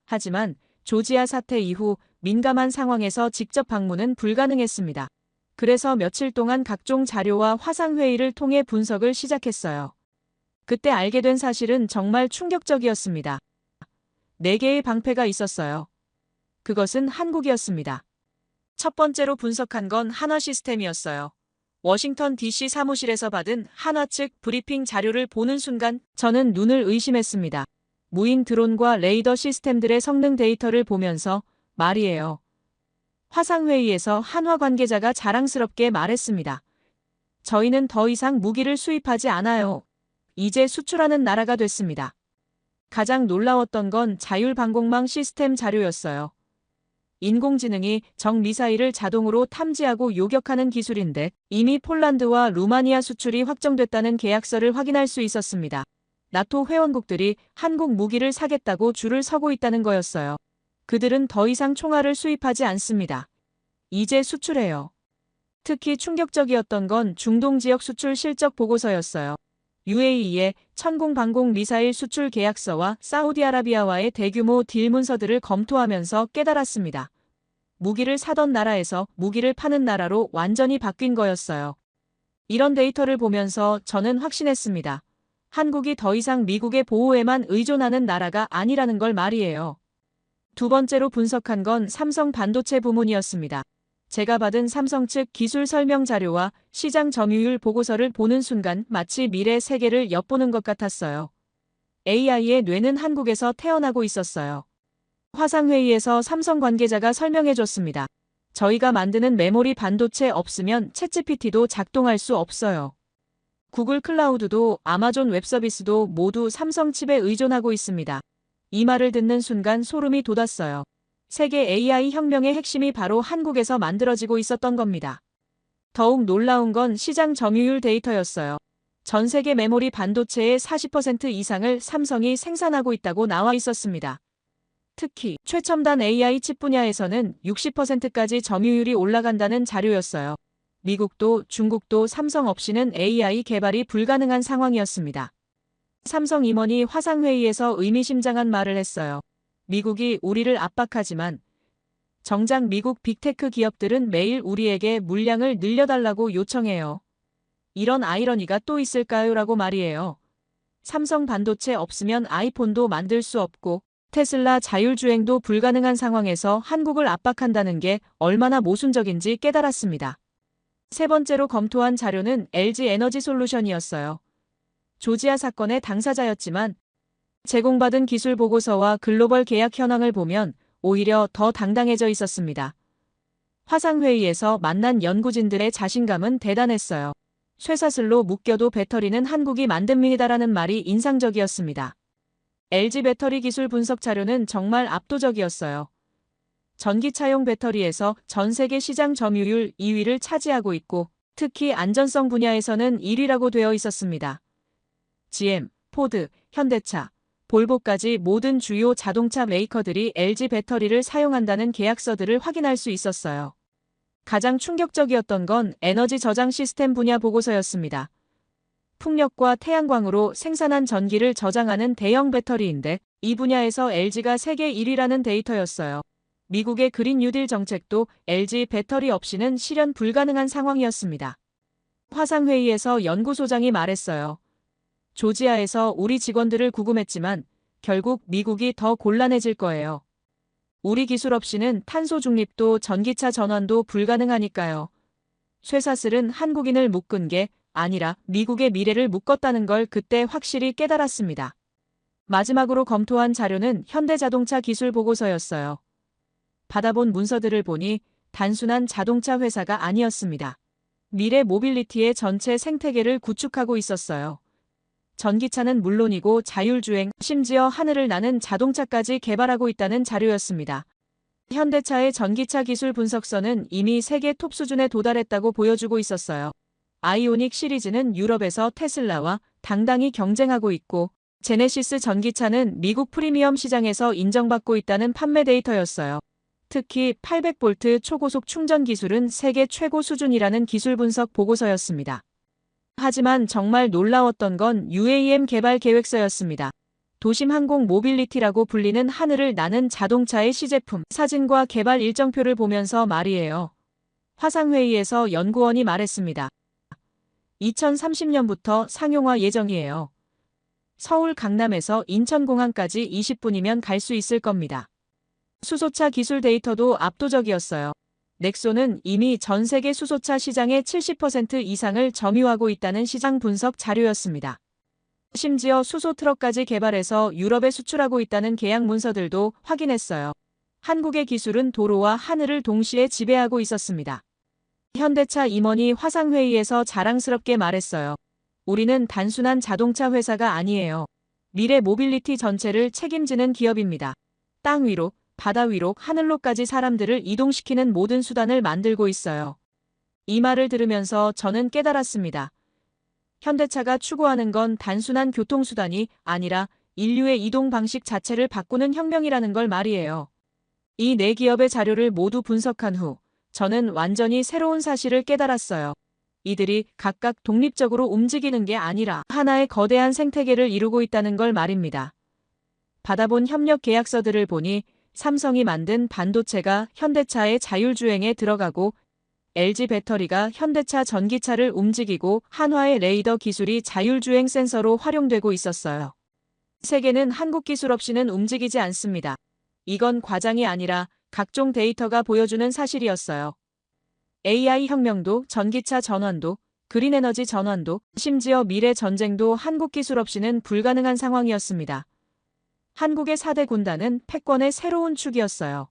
하지만 조지아 사태 이후 민감한 상황에서 직접 방문은 불가능했습니다. 그래서 며칠 동안 각종 자료와 화상회의를 통해 분석을 시작했어요. 그때 알게 된 사실은 정말 충격적이었습니다. 4개의 방패가 있었어요. 그것은 한국이었습니다. 첫 번째로 분석한 건 한화 시스템이었어요. 워싱턴 DC 사무실에서 받은 한화 측 브리핑 자료를 보는 순간 저는 눈을 의심했습니다. 무인 드론과 레이더 시스템들의 성능 데이터를 보면서 말이에요. 화상회의에서 한화 관계자가 자랑스럽게 말했습니다. 저희는 더 이상 무기를 수입하지 않아요. 이제 수출하는 나라가 됐습니다. 가장 놀라웠던 건 자율방공망 시스템 자료였어요. 인공지능이 적 미사일을 자동으로 탐지하고 요격하는 기술인데 이미 폴란드와 루마니아 수출이 확정됐다는 계약서를 확인할 수 있었습니다. 나토 회원국들이 한국 무기를 사겠다고 줄을 서고 있다는 거였어요. 그들은 더 이상 총알을 수입하지 않습니다. 이제 수출해요. 특히 충격적이었던 건 중동 지역 수출 실적 보고서였어요. UAE의 천공방공 미사일 수출 계약서와 사우디아라비아와의 대규모 딜 문서들을 검토하면서 깨달았습니다. 무기를 사던 나라에서 무기를 파는 나라로 완전히 바뀐 거였어요. 이런 데이터를 보면서 저는 확신했습니다. 한국이 더 이상 미국의 보호에만 의존하는 나라가 아니라는 걸 말이에요. 두 번째로 분석한 건 삼성 반도체 부문이었습니다. 제가 받은 삼성 측 기술 설명 자료와 시장 점유율 보고서를 보는 순간 마치 미래 세계를 엿보는 것 같았어요. AI의 뇌는 한국에서 태어나고 있었어요. 화상회의에서 삼성 관계자가 설명해줬습니다. 저희가 만드는 메모리 반도체 없으면 챗GPT도 작동할 수 없어요. 구글 클라우드도 아마존 웹서비스도 모두 삼성 칩에 의존하고 있습니다. 이 말을 듣는 순간 소름이 돋았어요. 세계 AI 혁명의 핵심이 바로 한국에서 만들어지고 있었던 겁니다. 더욱 놀라운 건 시장 점유율 데이터였어요. 전 세계 메모리 반도체의 40% 이상을 삼성이 생산하고 있다고 나와 있었습니다. 특히 최첨단 AI 칩 분야에서는 60%까지 점유율이 올라간다는 자료였어요. 미국도 중국도 삼성 없이는 AI 개발이 불가능한 상황이었습니다. 삼성 임원이 화상회의에서 의미심장한 말을 했어요. 미국이 우리를 압박하지만 정작 미국 빅테크 기업들은 매일 우리에게 물량을 늘려달라고 요청해요. 이런 아이러니가 또 있을까요? 라고 말이에요. 삼성 반도체 없으면 아이폰도 만들 수 없고 테슬라 자율주행도 불가능한 상황에서 한국을 압박한다는 게 얼마나 모순적인지 깨달았습니다. 세 번째로 검토한 자료는 LG 에너지 솔루션이었어요. 조지아 사건의 당사자였지만 제공받은 기술 보고서와 글로벌 계약 현황을 보면 오히려 더 당당해져 있었습니다. 화상회의에서 만난 연구진들의 자신감은 대단했어요. 쇠사슬로 묶여도 배터리는 한국이 만듭니다라는 말이 인상적이었습니다. LG 배터리 기술 분석 자료는 정말 압도적이었어요. 전기차용 배터리에서 전 세계 시장 점유율 2위를 차지하고 있고 특히 안전성 분야에서는 1위라고 되어 있었습니다. GM, 포드, 현대차, 볼보까지 모든 주요 자동차 메이커들이 LG 배터리를 사용한다는 계약서들을 확인할 수 있었어요. 가장 충격적이었던 건 에너지 저장 시스템 분야 보고서였습니다. 풍력과 태양광으로 생산한 전기를 저장하는 대형 배터리인데 이 분야에서 LG가 세계 1위라는 데이터였어요. 미국의 그린 뉴딜 정책도 LG 배터리 없이는 실현 불가능한 상황이었습니다. 화상회의에서 연구소장이 말했어요. 조지아에서 우리 직원들을 구금했지만 결국 미국이 더 곤란해질 거예요. 우리 기술 없이는 탄소 중립도 전기차 전환도 불가능하니까요. 쇠사슬은 한국인을 묶은 게 아니라 미국의 미래를 묶었다는 걸 그때 확실히 깨달았습니다. 마지막으로 검토한 자료는 현대자동차 기술 보고서였어요. 받아본 문서들을 보니 단순한 자동차 회사가 아니었습니다. 미래 모빌리티의 전체 생태계를 구축하고 있었어요. 전기차는 물론이고 자율주행, 심지어 하늘을 나는 자동차까지 개발하고 있다는 자료였습니다. 현대차의 전기차 기술 분석서는 이미 세계 톱 수준에 도달했다고 보여주고 있었어요. 아이오닉 시리즈는 유럽에서 테슬라와 당당히 경쟁하고 있고 제네시스 전기차는 미국 프리미엄 시장에서 인정받고 있다는 판매 데이터였어요. 특히 800V 초고속 충전 기술은 세계 최고 수준이라는 기술 분석 보고서였습니다. 하지만 정말 놀라웠던 건 UAM 개발 계획서였습니다. 도심 항공 모빌리티라고 불리는 하늘을 나는 자동차의 시제품 사진과 개발 일정표를 보면서 말이에요. 화상회의에서 연구원이 말했습니다. 2030년부터 상용화 예정이에요. 서울 강남에서 인천공항까지 20분이면 갈 수 있을 겁니다. 수소차 기술 데이터도 압도적이었어요. 넥소는 이미 전 세계 수소차 시장의 70% 이상을 점유하고 있다는 시장 분석 자료였습니다. 심지어 수소 트럭까지 개발해서 유럽에 수출하고 있다는 계약 문서들도 확인했어요. 한국의 기술은 도로와 하늘을 동시에 지배하고 있었습니다. 현대차 임원이 화상회의에서 자랑스럽게 말했어요. 우리는 단순한 자동차 회사가 아니에요. 미래 모빌리티 전체를 책임지는 기업입니다. 땅 위로, 바다 위로, 하늘로까지 사람들을 이동시키는 모든 수단을 만들고 있어요. 이 말을 들으면서 저는 깨달았습니다. 현대차가 추구하는 건 단순한 교통수단이 아니라 인류의 이동 방식 자체를 바꾸는 혁명이라는 걸 말이에요. 이 네 기업의 자료를 모두 분석한 후 저는 완전히 새로운 사실을 깨달았어요. 이들이 각각 독립적으로 움직이는 게 아니라 하나의 거대한 생태계를 이루고 있다는 걸 말입니다. 받아본 협력 계약서들을 보니 삼성이 만든 반도체가 현대차의 자율주행에 들어가고 LG 배터리가 현대차 전기차를 움직이고 한화의 레이더 기술이 자율주행 센서로 활용되고 있었어요. 세계는 한국 기술 없이는 움직이지 않습니다. 이건 과장이 아니라 각종 데이터가 보여주는 사실이었어요. AI 혁명도, 전기차 전환도, 그린에너지 전환도, 심지어 미래 전쟁도 한국 기술 없이는 불가능한 상황이었습니다. 한국의 4대 군단은 패권의 새로운 축이었어요.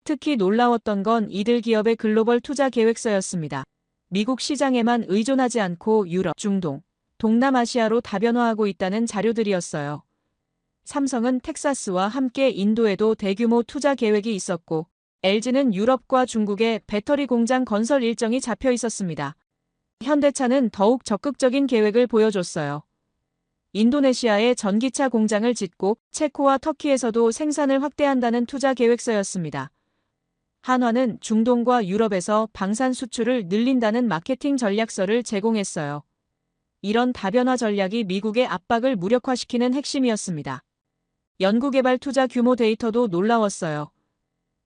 특히 놀라웠던 건 이들 기업의 글로벌 투자 계획서였습니다. 미국 시장에만 의존하지 않고 유럽, 중동, 동남아시아로 다변화하고 있다는 자료들이었어요. 삼성은 텍사스와 함께 인도에도 대규모 투자 계획이 있었고 LG는 유럽과 중국에 배터리 공장 건설 일정이 잡혀 있었습니다. 현대차는 더욱 적극적인 계획을 보여줬어요. 인도네시아에 전기차 공장을 짓고 체코와 터키에서도 생산을 확대한다는 투자 계획서였습니다. 한화는 중동과 유럽에서 방산 수출을 늘린다는 마케팅 전략서를 제공했어요. 이런 다변화 전략이 미국의 압박을 무력화시키는 핵심이었습니다. 연구개발 투자 규모 데이터도 놀라웠어요.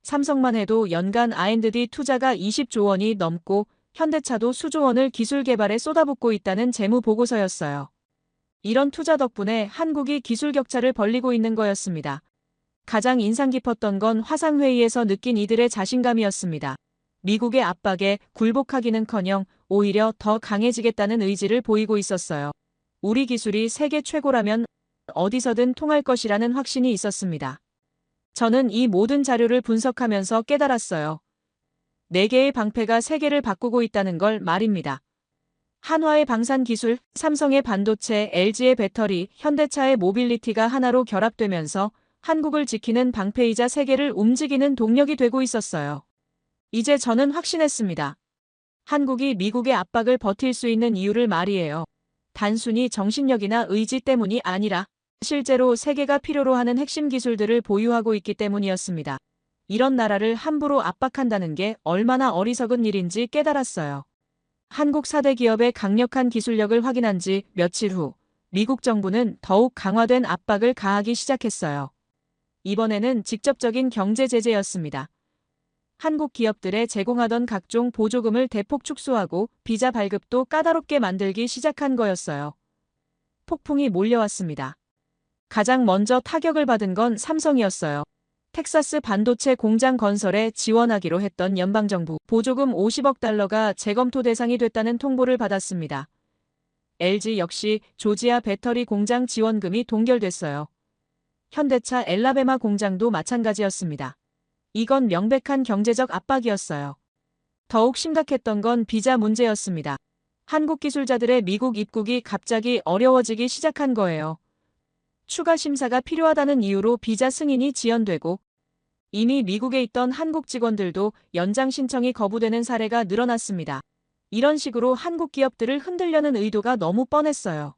삼성만 해도 연간 R&D 투자가 20조 원이 넘고 현대차도 수조 원을 기술 개발에 쏟아붓고 있다는 재무 보고서였어요. 이런 투자 덕분에 한국이 기술 격차를 벌리고 있는 거였습니다. 가장 인상 깊었던 건 화상회의에서 느낀 이들의 자신감이었습니다. 미국의 압박에 굴복하기는커녕 오히려 더 강해지겠다는 의지를 보이고 있었어요. 우리 기술이 세계 최고라면 어디서든 통할 것이라는 확신이 있었습니다. 저는 이 모든 자료를 분석하면서 깨달았어요. 4개의 방패가 세계를 바꾸고 있다는 걸 말입니다. 한화의 방산 기술, 삼성의 반도체, LG의 배터리, 현대차의 모빌리티가 하나로 결합되면서 한국을 지키는 방패이자 세계를 움직이는 동력이 되고 있었어요. 이제 저는 확신했습니다. 한국이 미국의 압박을 버틸 수 있는 이유를 말이에요. 단순히 정신력이나 의지 때문이 아니라 실제로 세계가 필요로 하는 핵심 기술들을 보유하고 있기 때문이었습니다. 이런 나라를 함부로 압박한다는 게 얼마나 어리석은 일인지 깨달았어요. 한국 4대 기업의 강력한 기술력을 확인한 지 며칠 후 미국 정부는 더욱 강화된 압박을 가하기 시작했어요. 이번에는 직접적인 경제 제재였습니다. 한국 기업들에 제공하던 각종 보조금을 대폭 축소하고 비자 발급도 까다롭게 만들기 시작한 거였어요. 폭풍이 몰려왔습니다. 가장 먼저 타격을 받은 건 삼성이었어요. 텍사스 반도체 공장 건설에 지원하기로 했던 연방정부 보조금 50억 달러가 재검토 대상이 됐다는 통보를 받았습니다. LG 역시 조지아 배터리 공장 지원금이 동결됐어요. 현대차 엘라베마 공장도 마찬가지였습니다. 이건 명백한 경제적 압박이었어요. 더욱 심각했던 건 비자 문제였습니다. 한국 기술자들의 미국 입국이 갑자기 어려워지기 시작한 거예요. 추가 심사가 필요하다는 이유로 비자 승인이 지연되고 이미 미국에 있던 한국 직원들도 연장 신청이 거부되는 사례가 늘어났습니다. 이런 식으로 한국 기업들을 흔들려는 의도가 너무 뻔했어요.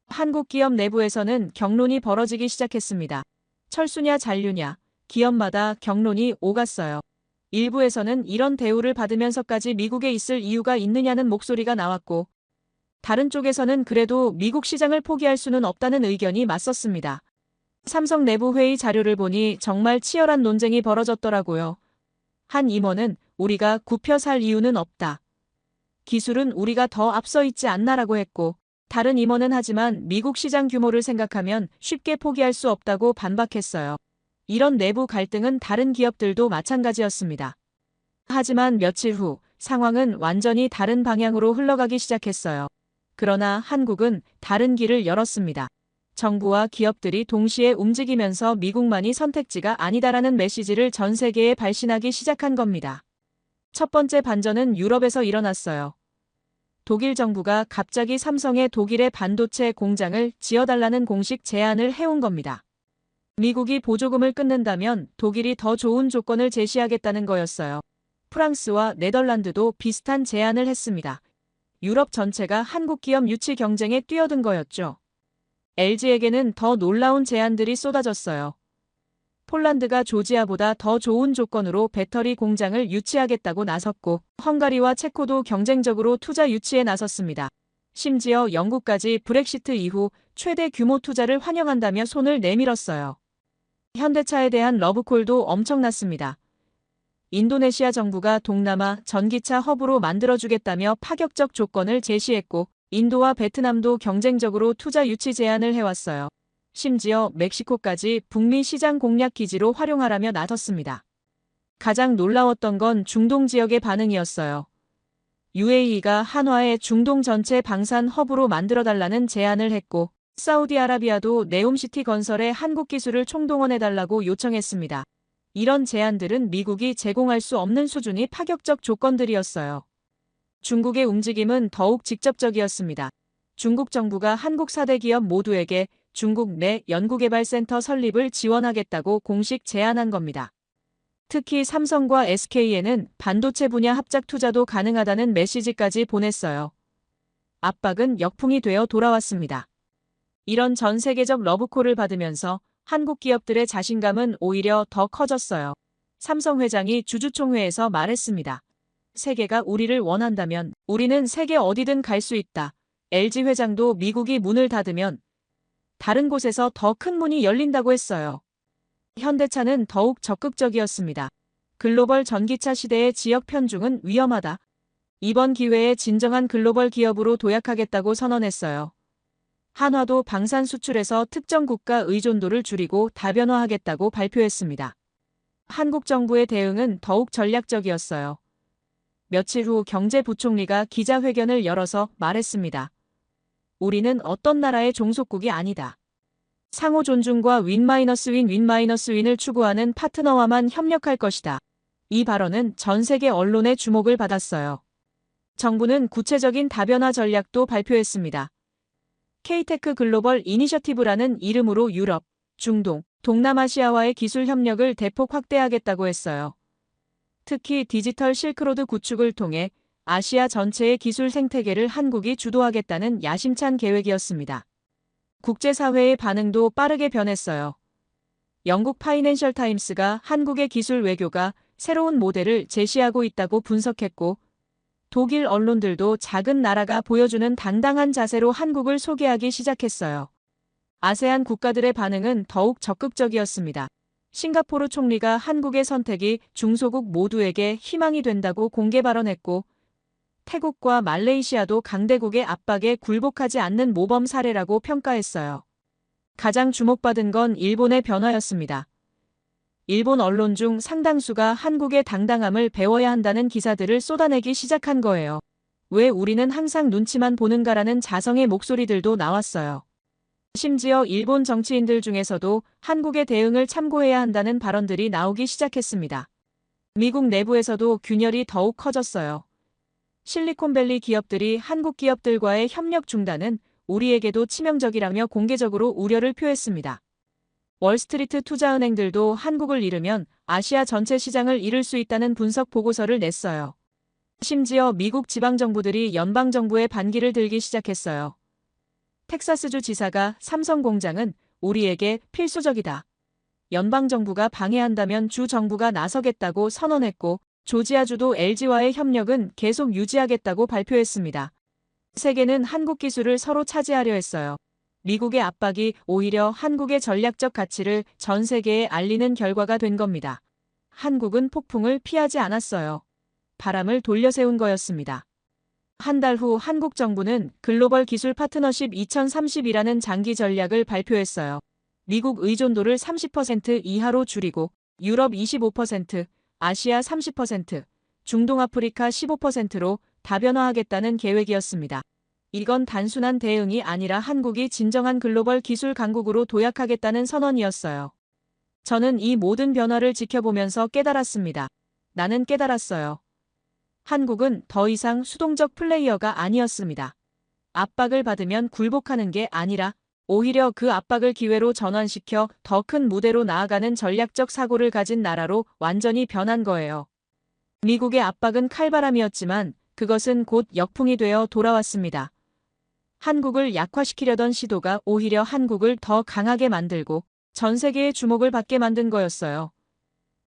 한국 기업 내부에서는 경론이 벌어지기 시작했습니다. 철수냐 잔류냐, 기업마다 경론이 오갔어요. 일부에서는 이런 대우를 받으면서까지 미국에 있을 이유가 있느냐는 목소리가 나왔고 다른 쪽에서는 그래도 미국 시장을 포기할 수는 없다는 의견이 맞섰습니다. 삼성 내부 회의 자료를 보니 정말 치열한 논쟁이 벌어졌더라고요. 한 임원은 우리가 굽혀 살 이유는 없다. 기술은 우리가 더 앞서 있지 않나라고 했고 다른 임원은 하지만 미국 시장 규모를 생각하면 쉽게 포기할 수 없다고 반박했어요. 이런 내부 갈등은 다른 기업들도 마찬가지였습니다. 하지만 며칠 후 상황은 완전히 다른 방향으로 흘러가기 시작했어요. 그러나 한국은 다른 길을 열었습니다. 정부와 기업들이 동시에 움직이면서 미국만이 선택지가 아니다라는 메시지를 전 세계에 발신하기 시작한 겁니다. 첫 번째 반전은 유럽에서 일어났어요. 독일 정부가 갑자기 삼성에 독일의 반도체 공장을 지어달라는 공식 제안을 해온 겁니다. 미국이 보조금을 끊는다면 독일이 더 좋은 조건을 제시하겠다는 거였어요. 프랑스와 네덜란드도 비슷한 제안을 했습니다. 유럽 전체가 한국 기업 유치 경쟁에 뛰어든 거였죠. LG에게는 더 놀라운 제안들이 쏟아졌어요. 폴란드가 조지아보다 더 좋은 조건으로 배터리 공장을 유치하겠다고 나섰고, 헝가리와 체코도 경쟁적으로 투자 유치에 나섰습니다. 심지어 영국까지 브렉시트 이후 최대 규모 투자를 환영한다며 손을 내밀었어요. 현대차에 대한 러브콜도 엄청났습니다. 인도네시아 정부가 동남아 전기차 허브로 만들어주겠다며 파격적 조건을 제시했고, 인도와 베트남도 경쟁적으로 투자 유치 제안을 해왔어요. 심지어 멕시코까지 북미 시장 공략 기지로 활용하라며 나섰습니다. 가장 놀라웠던 건 중동 지역의 반응이었어요. UAE가 한화의 중동 전체 방산 허브로 만들어달라는 제안을 했고, 사우디아라비아도 네옴시티 건설에 한국 기술을 총동원해달라고 요청했습니다. 이런 제안들은 미국이 제공할 수 없는 수준의 파격적 조건들이었어요. 중국의 움직임은 더욱 직접적이었습니다. 중국 정부가 한국 4대 기업 모두에게 중국 내 연구개발센터 설립을 지원하겠다고 공식 제안한 겁니다. 특히 삼성과 SK에는 반도체 분야 합작 투자도 가능하다는 메시지까지 보냈어요. 압박은 역풍이 되어 돌아왔습니다. 이런 전 세계적 러브콜을 받으면서 한국 기업들의 자신감은 오히려 더 커졌어요. 삼성 회장이 주주총회에서 말했습니다. 세계가 우리를 원한다면 우리는 세계 어디든 갈 수 있다. LG 회장도 미국이 문을 닫으면 다른 곳에서 더 큰 문이 열린다고 했어요. 현대차는 더욱 적극적이었습니다. 글로벌 전기차 시대의 지역 편중은 위험하다. 이번 기회에 진정한 글로벌 기업으로 도약하겠다고 선언했어요. 한화도 방산 수출에서 특정 국가 의존도를 줄이고 다변화하겠다고 발표했습니다. 한국 정부의 대응은 더욱 전략적이었어요. 며칠 후 경제부총리가 기자회견을 열어서 말했습니다. 우리는 어떤 나라의 종속국이 아니다. 상호 존중과 윈-윈을 추구하는 파트너와만 협력할 것이다. 이 발언은 전 세계 언론의 주목을 받았어요. 정부는 구체적인 다변화 전략도 발표했습니다. K-테크 글로벌 이니셔티브라는 이름으로 유럽, 중동, 동남아시아와의 기술 협력을 대폭 확대하겠다고 했어요. 특히 디지털 실크로드 구축을 통해 아시아 전체의 기술 생태계를 한국이 주도하겠다는 야심찬 계획이었습니다. 국제사회의 반응도 빠르게 변했어요. 영국 파이낸셜 타임스가 한국의 기술 외교가 새로운 모델을 제시하고 있다고 분석했고, 독일 언론들도 작은 나라가 보여주는 당당한 자세로 한국을 소개하기 시작했어요. 아세안 국가들의 반응은 더욱 적극적이었습니다. 싱가포르 총리가 한국의 선택이 중소국 모두에게 희망이 된다고 공개 발언했고, 태국과 말레이시아도 강대국의 압박에 굴복하지 않는 모범 사례라고 평가했어요. 가장 주목받은 건 일본의 변화였습니다. 일본 언론 중 상당수가 한국의 당당함을 배워야 한다는 기사들을 쏟아내기 시작한 거예요. 왜 우리는 항상 눈치만 보는가라는 자성의 목소리들도 나왔어요. 심지어 일본 정치인들 중에서도 한국의 대응을 참고해야 한다는 발언들이 나오기 시작했습니다. 미국 내부에서도 균열이 더욱 커졌어요. 실리콘밸리 기업들이 한국 기업들과의 협력 중단은 우리에게도 치명적이라며 공개적으로 우려를 표했습니다. 월스트리트 투자은행들도 한국을 잃으면 아시아 전체 시장을 잃을 수 있다는 분석 보고서를 냈어요. 심지어 미국 지방정부들이 연방정부의 반기를 들기 시작했어요. 텍사스주 지사가 삼성 공장은 우리에게 필수적이다. 연방정부가 방해한다면 주 정부가 나서겠다고 선언했고, 조지아주도 LG와의 협력은 계속 유지하겠다고 발표했습니다. 세계는 한국 기술을 서로 차지하려 했어요. 미국의 압박이 오히려 한국의 전략적 가치를 전 세계에 알리는 결과가 된 겁니다. 한국은 폭풍을 피하지 않았어요. 바람을 돌려세운 거였습니다. 한 달 후 한국 정부는 글로벌 기술 파트너십 2030이라는 장기 전략을 발표했어요. 미국 의존도를 30% 이하로 줄이고 유럽 25%, 아시아 30%, 중동 아프리카 15%로 다변화하겠다는 계획이었습니다. 이건 단순한 대응이 아니라 한국이 진정한 글로벌 기술 강국으로 도약하겠다는 선언이었어요. 저는 이 모든 변화를 지켜보면서 깨달았습니다. 나는 깨달았어요. 한국은 더 이상 수동적 플레이어가 아니었습니다. 압박을 받으면 굴복하는 게 아니라 오히려 그 압박을 기회로 전환시켜 더 큰 무대로 나아가는 전략적 사고를 가진 나라로 완전히 변한 거예요. 미국의 압박은 칼바람이었지만 그것은 곧 역풍이 되어 돌아왔습니다. 한국을 약화시키려던 시도가 오히려 한국을 더 강하게 만들고 전 세계의 주목을 받게 만든 거였어요.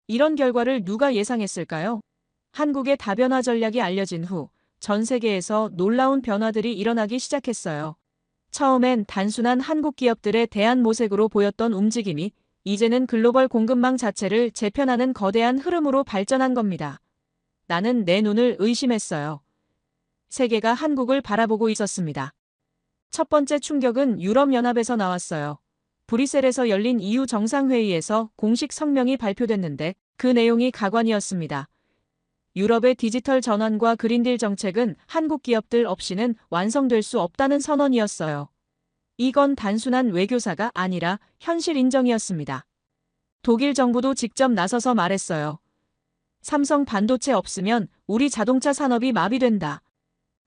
이런 결과를 누가 예상했을까요? 한국의 다변화 전략이 알려진 후 전 세계에서 놀라운 변화들이 일어나기 시작했어요. 처음엔 단순한 한국 기업들에 대한 모색으로 보였던 움직임이 이제는 글로벌 공급망 자체를 재편하는 거대한 흐름으로 발전한 겁니다. 나는 내 눈을 의심했어요. 세계가 한국을 바라보고 있었습니다. 첫 번째 충격은 유럽연합에서 나왔어요. 브뤼셀에서 열린 EU 정상회의에서 공식 성명이 발표됐는데 그 내용이 가관이었습니다. 유럽의 디지털 전환과 그린딜 정책은 한국 기업들 없이는 완성될 수 없다는 선언이었어요. 이건 단순한 외교사가 아니라 현실 인정이었습니다. 독일 정부도 직접 나서서 말했어요. 삼성 반도체 없으면 우리 자동차 산업이 마비된다.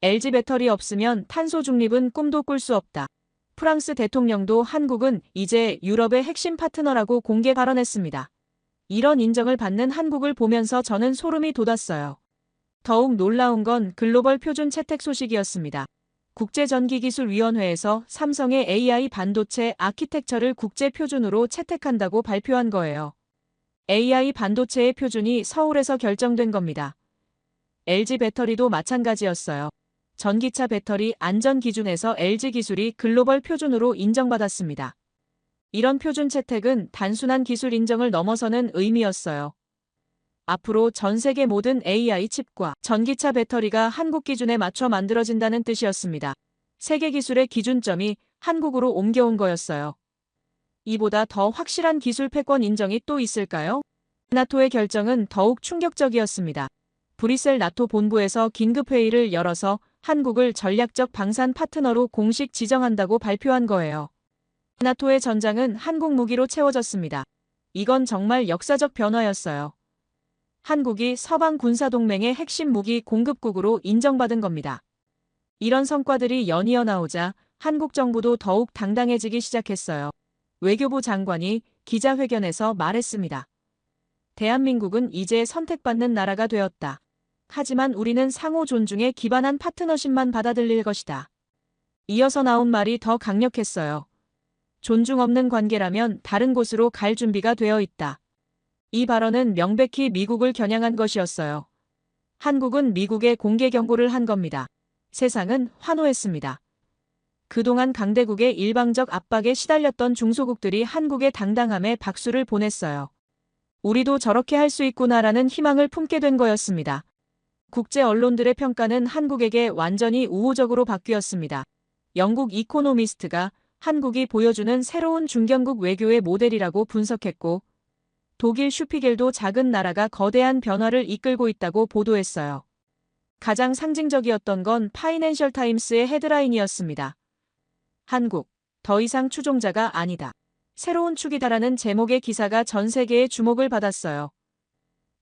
LG 배터리 없으면 탄소 중립은 꿈도 꿀 수 없다. 프랑스 대통령도 한국은 이제 유럽의 핵심 파트너라고 공개 발언했습니다. 이런 인정을 받는 한국을 보면서 저는 소름이 돋았어요. 더욱 놀라운 건 글로벌 표준 채택 소식이었습니다. 국제전기기술위원회에서 삼성의 AI 반도체 아키텍처를 국제 표준으로 채택한다고 발표한 거예요. AI 반도체의 표준이 서울에서 결정된 겁니다. LG 배터리도 마찬가지였어요. 전기차 배터리 안전 기준에서 LG 기술이 글로벌 표준으로 인정받았습니다. 이런 표준 채택은 단순한 기술 인정을 넘어서는 의미였어요. 앞으로 전 세계 모든 AI 칩과 전기차 배터리가 한국 기준에 맞춰 만들어진다는 뜻이었습니다. 세계 기술의 기준점이 한국으로 옮겨온 거였어요. 이보다 더 확실한 기술 패권 인정이 또 있을까요? 나토의 결정은 더욱 충격적이었습니다. 브뤼셀 나토 본부에서 긴급회의를 열어서 한국을 전략적 방산 파트너로 공식 지정한다고 발표한 거예요. 나토의 전장은 한국 무기로 채워졌습니다. 이건 정말 역사적 변화였어요. 한국이 서방 군사동맹의 핵심 무기 공급국으로 인정받은 겁니다. 이런 성과들이 연이어 나오자 한국 정부도 더욱 당당해지기 시작했어요. 외교부 장관이 기자회견에서 말했습니다. 대한민국은 이제 선택받는 나라가 되었다. 하지만 우리는 상호 존중에 기반한 파트너십만 받아들일 것이다. 이어서 나온 말이 더 강력했어요. 존중 없는 관계라면 다른 곳으로 갈 준비가 되어 있다. 이 발언은 명백히 미국을 겨냥한 것이었어요. 한국은 미국에 공개 경고를 한 겁니다. 세상은 환호했습니다. 그동안 강대국의 일방적 압박에 시달렸던 중소국들이 한국의 당당함에 박수를 보냈어요. 우리도 저렇게 할 수 있구나라는 희망을 품게 된 거였습니다. 국제 언론들의 평가는 한국에게 완전히 우호적으로 바뀌었습니다. 영국 이코노미스트가 한국이 보여주는 새로운 중견국 외교의 모델이라고 분석했고, 독일 슈피겔도 작은 나라가 거대한 변화를 이끌고 있다고 보도했어요. 가장 상징적이었던 건 파이낸셜 타임스의 헤드라인이었습니다. 한국, 더 이상 추종자가 아니다. 새로운 축이다라는 제목의 기사가 전 세계의 주목을 받았어요.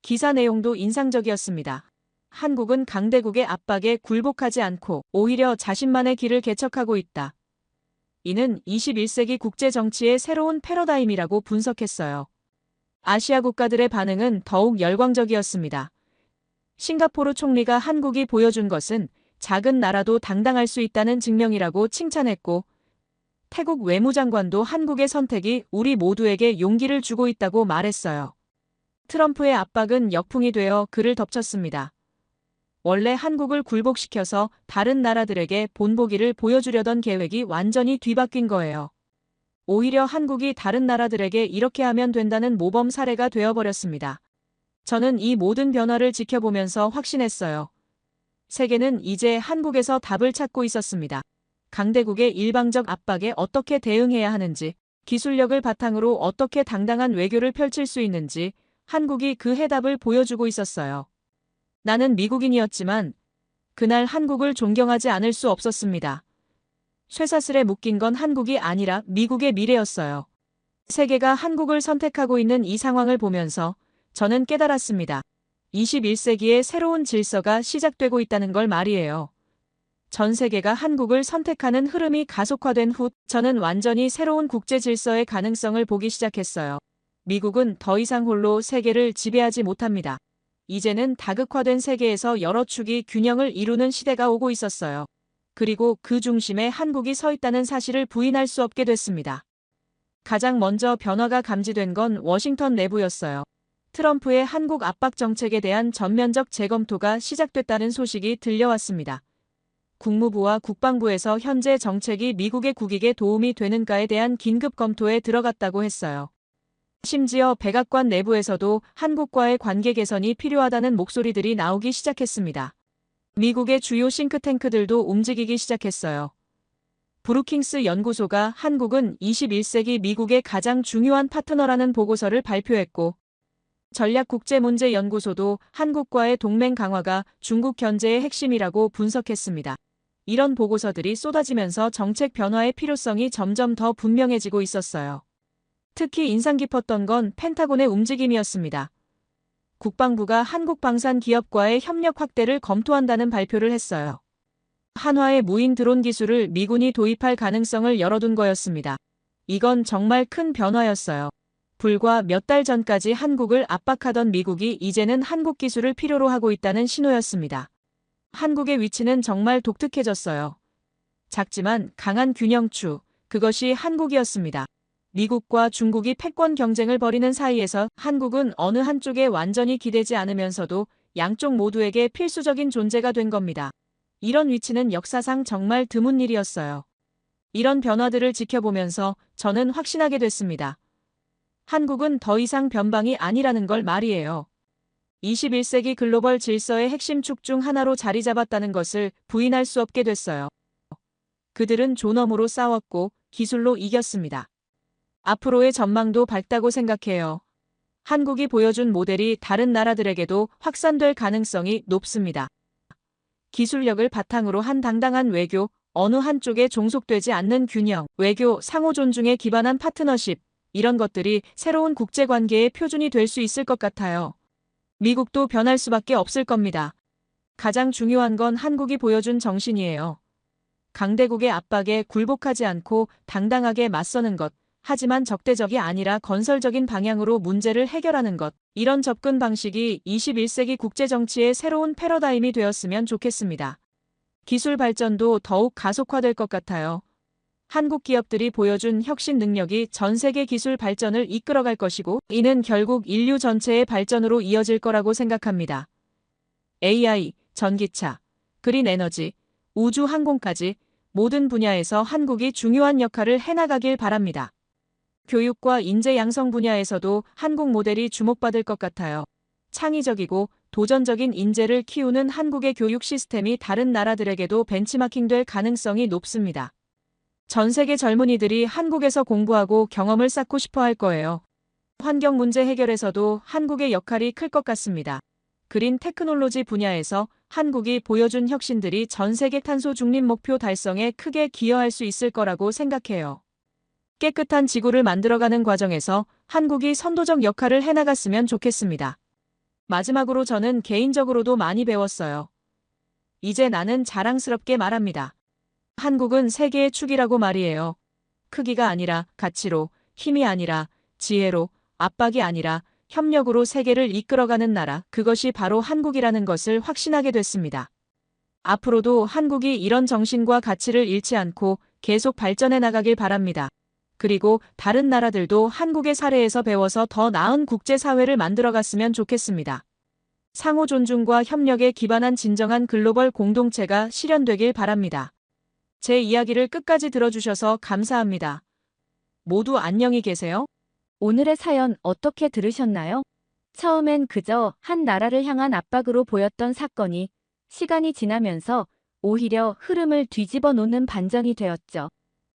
기사 내용도 인상적이었습니다. 한국은 강대국의 압박에 굴복하지 않고 오히려 자신만의 길을 개척하고 있다. 이는 21세기 국제 정치의 새로운 패러다임이라고 분석했어요. 아시아 국가들의 반응은 더욱 열광적이었습니다. 싱가포르 총리가 한국이 보여준 것은 작은 나라도 당당할 수 있다는 증명이라고 칭찬했고, 태국 외무장관도 한국의 선택이 우리 모두에게 용기를 주고 있다고 말했어요. 트럼프의 압박은 역풍이 되어 그를 덮쳤습니다. 원래 한국을 굴복시켜서 다른 나라들에게 본보기를 보여주려던 계획이 완전히 뒤바뀐 거예요. 오히려 한국이 다른 나라들에게 이렇게 하면 된다는 모범 사례가 되어버렸습니다. 저는 이 모든 변화를 지켜보면서 확신했어요. 세계는 이제 한국에서 답을 찾고 있었습니다. 강대국의 일방적 압박에 어떻게 대응해야 하는지, 기술력을 바탕으로 어떻게 당당한 외교를 펼칠 수 있는지 한국이 그 해답을 보여주고 있었어요. 나는 미국인이었지만 그날 한국을 존경하지 않을 수 없었습니다. 쇠사슬에 묶인 건 한국이 아니라 미국의 미래였어요. 세계가 한국을 선택하고 있는 이 상황을 보면서 저는 깨달았습니다. 21세기의 새로운 질서가 시작되고 있다는 걸 말이에요. 전 세계가 한국을 선택하는 흐름이 가속화된 후 저는 완전히 새로운 국제 질서의 가능성을 보기 시작했어요. 미국은 더 이상 홀로 세계를 지배하지 못합니다. 이제는 다극화된 세계에서 여러 축이 균형을 이루는 시대가 오고 있었어요. 그리고 그 중심에 한국이 서 있다는 사실을 부인할 수 없게 됐습니다. 가장 먼저 변화가 감지된 건 워싱턴 내부였어요. 트럼프의 한국 압박 정책에 대한 전면적 재검토가 시작됐다는 소식이 들려왔습니다. 국무부와 국방부에서 현재 정책이 미국의 국익에 도움이 되는가에 대한 긴급 검토에 들어갔다고 했어요. 심지어 백악관 내부에서도 한국과의 관계 개선이 필요하다는 목소리들이 나오기 시작했습니다. 미국의 주요 싱크탱크들도 움직이기 시작했어요. 브루킹스 연구소가 한국은 21세기 미국의 가장 중요한 파트너라는 보고서를 발표했고, 전략국제문제연구소도 한국과의 동맹 강화가 중국 견제의 핵심이라고 분석했습니다. 이런 보고서들이 쏟아지면서 정책 변화의 필요성이 점점 더 분명해지고 있었어요. 특히 인상 깊었던 건 펜타곤의 움직임이었습니다. 국방부가 한국 방산 기업과의 협력 확대를 검토한다는 발표를 했어요. 한화의 무인 드론 기술을 미군이 도입할 가능성을 열어둔 거였습니다. 이건 정말 큰 변화였어요. 불과 몇 달 전까지 한국을 압박하던 미국이 이제는 한국 기술을 필요로 하고 있다는 신호였습니다. 한국의 위치는 정말 독특해졌어요. 작지만 강한 균형추, 그것이 한국이었습니다. 미국과 중국이 패권 경쟁을 벌이는 사이에서 한국은 어느 한쪽에 완전히 기대지 않으면서도 양쪽 모두에게 필수적인 존재가 된 겁니다. 이런 위치는 역사상 정말 드문 일이었어요. 이런 변화들을 지켜보면서 저는 확신하게 됐습니다. 한국은 더 이상 변방이 아니라는 걸 말이에요. 21세기 글로벌 질서의 핵심 축 중 하나로 자리 잡았다는 것을 부인할 수 없게 됐어요. 그들은 존엄으로 싸웠고 기술로 이겼습니다. 앞으로의 전망도 밝다고 생각해요. 한국이 보여준 모델이 다른 나라들에게도 확산될 가능성이 높습니다. 기술력을 바탕으로 한 당당한 외교, 어느 한쪽에 종속되지 않는 균형, 외교, 상호 존중에 기반한 파트너십, 이런 것들이 새로운 국제관계의 표준이 될 수 있을 것 같아요. 미국도 변할 수밖에 없을 겁니다. 가장 중요한 건 한국이 보여준 정신이에요. 강대국의 압박에 굴복하지 않고 당당하게 맞서는 것, 하지만 적대적이 아니라 건설적인 방향으로 문제를 해결하는 것, 이런 접근 방식이 21세기 국제정치의 새로운 패러다임이 되었으면 좋겠습니다. 기술 발전도 더욱 가속화될 것 같아요. 한국 기업들이 보여준 혁신 능력이 전 세계 기술 발전을 이끌어갈 것이고, 이는 결국 인류 전체의 발전으로 이어질 거라고 생각합니다. AI, 전기차, 그린 에너지, 우주 항공까지 모든 분야에서 한국이 중요한 역할을 해나가길 바랍니다. 교육과 인재 양성 분야에서도 한국 모델이 주목받을 것 같아요. 창의적이고 도전적인 인재를 키우는 한국의 교육 시스템이 다른 나라들에게도 벤치마킹될 가능성이 높습니다. 전 세계 젊은이들이 한국에서 공부하고 경험을 쌓고 싶어 할 거예요. 환경 문제 해결에서도 한국의 역할이 클 것 같습니다. 그린 테크놀로지 분야에서 한국이 보여준 혁신들이 전 세계 탄소 중립 목표 달성에 크게 기여할 수 있을 거라고 생각해요. 깨끗한 지구를 만들어가는 과정에서 한국이 선도적 역할을 해나갔으면 좋겠습니다. 마지막으로 저는 개인적으로도 많이 배웠어요. 이제 나는 자랑스럽게 말합니다. 한국은 세계의 축이라고 말이에요. 크기가 아니라 가치로, 힘이 아니라 지혜로, 압박이 아니라 협력으로 세계를 이끌어가는 나라, 그것이 바로 한국이라는 것을 확신하게 됐습니다. 앞으로도 한국이 이런 정신과 가치를 잃지 않고 계속 발전해 나가길 바랍니다. 그리고 다른 나라들도 한국의 사례에서 배워서 더 나은 국제사회를 만들어갔으면 좋겠습니다. 상호 존중과 협력에 기반한 진정한 글로벌 공동체가 실현되길 바랍니다. 제 이야기를 끝까지 들어주셔서 감사합니다. 모두 안녕히 계세요. 오늘의 사연 어떻게 들으셨나요? 처음엔 그저 한 나라를 향한 압박으로 보였던 사건이 시간이 지나면서 오히려 흐름을 뒤집어 놓는 반전이 되었죠.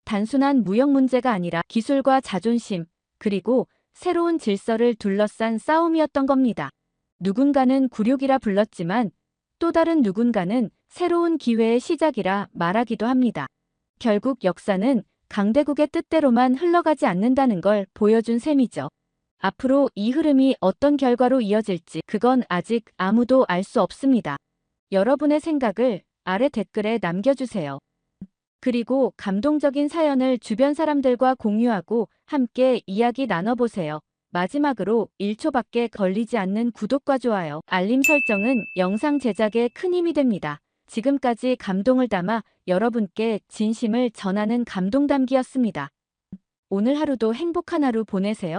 단순한 무역 문제가 아니라 기술과 자존심, 그리고 새로운 질서를 둘러싼 싸움이었던 겁니다. 누군가는 굴욕이라 불렀지만 또 다른 누군가는 새로운 기회의 시작이라 말하기도 합니다. 결국 역사는 강대국의 뜻대로만 흘러가지 않는다는 걸 보여준 셈이죠. 앞으로 이 흐름이 어떤 결과로 이어질지 그건 아직 아무도 알 수 없습니다. 여러분의 생각을 아래 댓글에 남겨주세요. 그리고 감동적인 사연을 주변 사람들과 공유하고 함께 이야기 나눠보세요. 마지막으로 1초밖에 걸리지 않는 구독과 좋아요, 알림 설정은 영상 제작에 큰 힘이 됩니다. 지금까지 감동을 담아 여러분께 진심을 전하는 감동담기였습니다. 오늘 하루도 행복한 하루 보내세요.